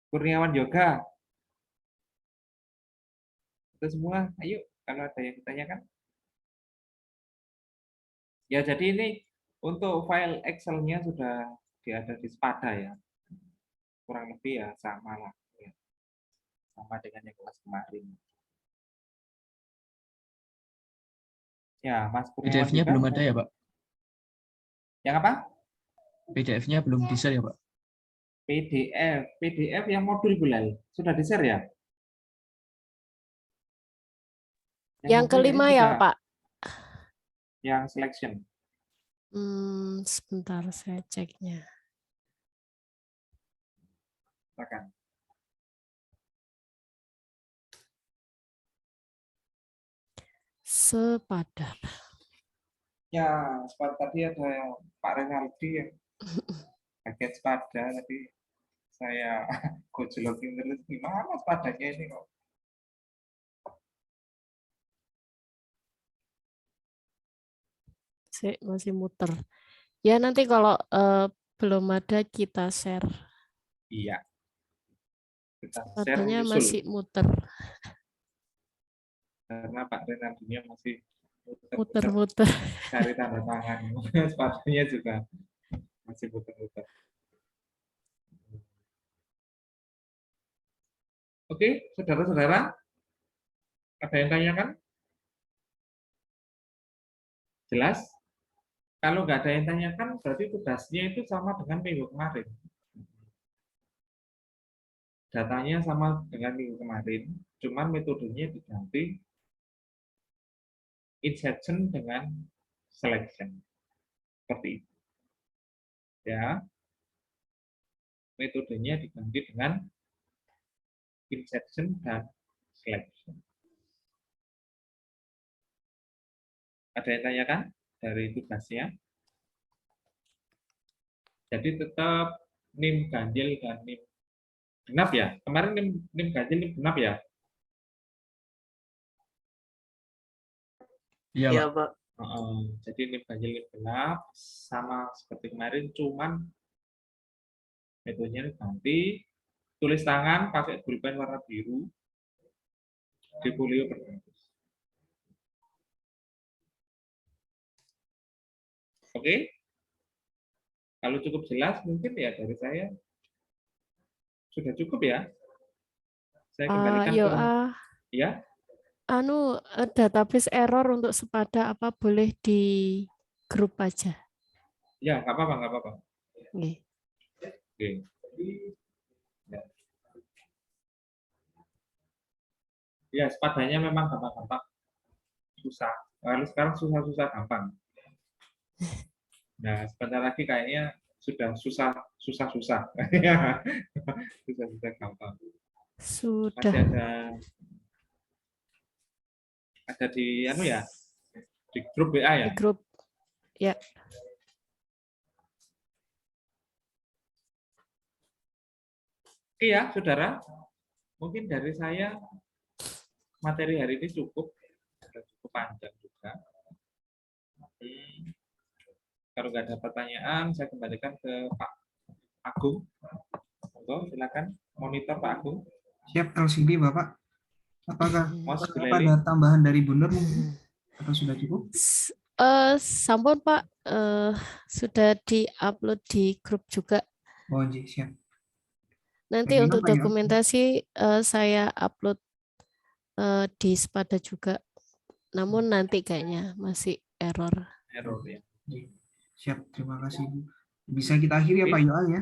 Kurniawan Yoga. Itu semua, ayo, kalau ada yang ditanyakan. Ya, jadi ini untuk file Excel-nya sudah ada di Spada ya. Kurang lebih ya sama lah. Ya. Sama dengan yang kelas kemarin. Ya, Mas Kurniawan PDF-nya juga. belum ada ya, Pak? Yang apa? PDF-nya belum di-share ya, Pak? PDF yang modul Bulal. Sudah di-share ya? Yang kelima ya, Pak? Yang selection. Sebentar saya ceknya. Silakan. Sepada. Ya, tadi ada Pak Renaldi yang paket Spada tadi saya gojolokin terus gimana Spadanya ini kok. Masih muter. Ya nanti kalau belum ada kita share. Iya. Kita share Spadanya menyusul. masih muter. Karena Pak Renaldinya masih Muter-muter. cari tanda tangan. Spadanya juga masih muter-muter. Oke, saudara-saudara? Ada yang tanyakan? Jelas? Kalau nggak ada yang tanyakan, berarti tugasnya itu sama dengan minggu kemarin. Datanya sama dengan minggu kemarin, cuman metodenya diganti insertion dengan selection. Seperti itu. Ya. Metodenya diganti dengan insertion dan selection. Ada yang tanyakan dari tugasnya? Jadi tetap NIM ganjil dan NIM genap ya. Kemarin NIM ganjil, NIM genap ya. Iya, Iya, Pak. Pak. Jadi NIM ganjil, NIM genap sama seperti kemarin, cuman metodenya ganti. Tulis tangan pakai pulpen warna biru di folio berbungkus. Oke? Kalau cukup jelas, mungkin ya dari saya sudah cukup ya. Saya kembalikan Yo, ke ya. database error untuk Sepada apa boleh di grup aja? Ya, nggak apa-apa, nggak apa-apa. Nggih. Oke. Ya. Ya, Sepadanya memang gampang-gampang. Susah. Kalau sekarang susah-susah gampang. Nah, sebentar lagi kayaknya sudah susah-susah. Susah-susah gampang. Sudah. Masih ada di ya, di grup WA ya. Di grup. Ya. Oke ya, saudara. Mungkin dari saya materi hari ini cukup panjang juga. Kalau nggak ada pertanyaan, saya kembalikan ke Pak Agung. Monggo, silakan monitor Pak Agung. Siap LCD Bapak. Apakah Mas ada tambahan dari Bunda atau sudah cukup? Sampun Pak, sudah di-upload di grup juga. Oh, siap. Nanti untuk dokumentasi saya upload di Sepada juga. Namun nanti kayaknya masih error. Error ya. Siap, terima kasih Bu. Bisa kita akhiri ya Pak Yoel ya?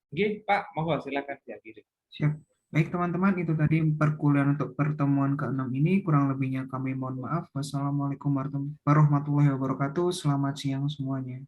Oke, Pak, monggo silakan diakhiri. Siap. Baik teman-teman, itu tadi perkuliahan untuk pertemuan ke-6 ini. Kurang lebihnya kami mohon maaf. Wassalamualaikum warahmatullahi wabarakatuh. Selamat siang semuanya.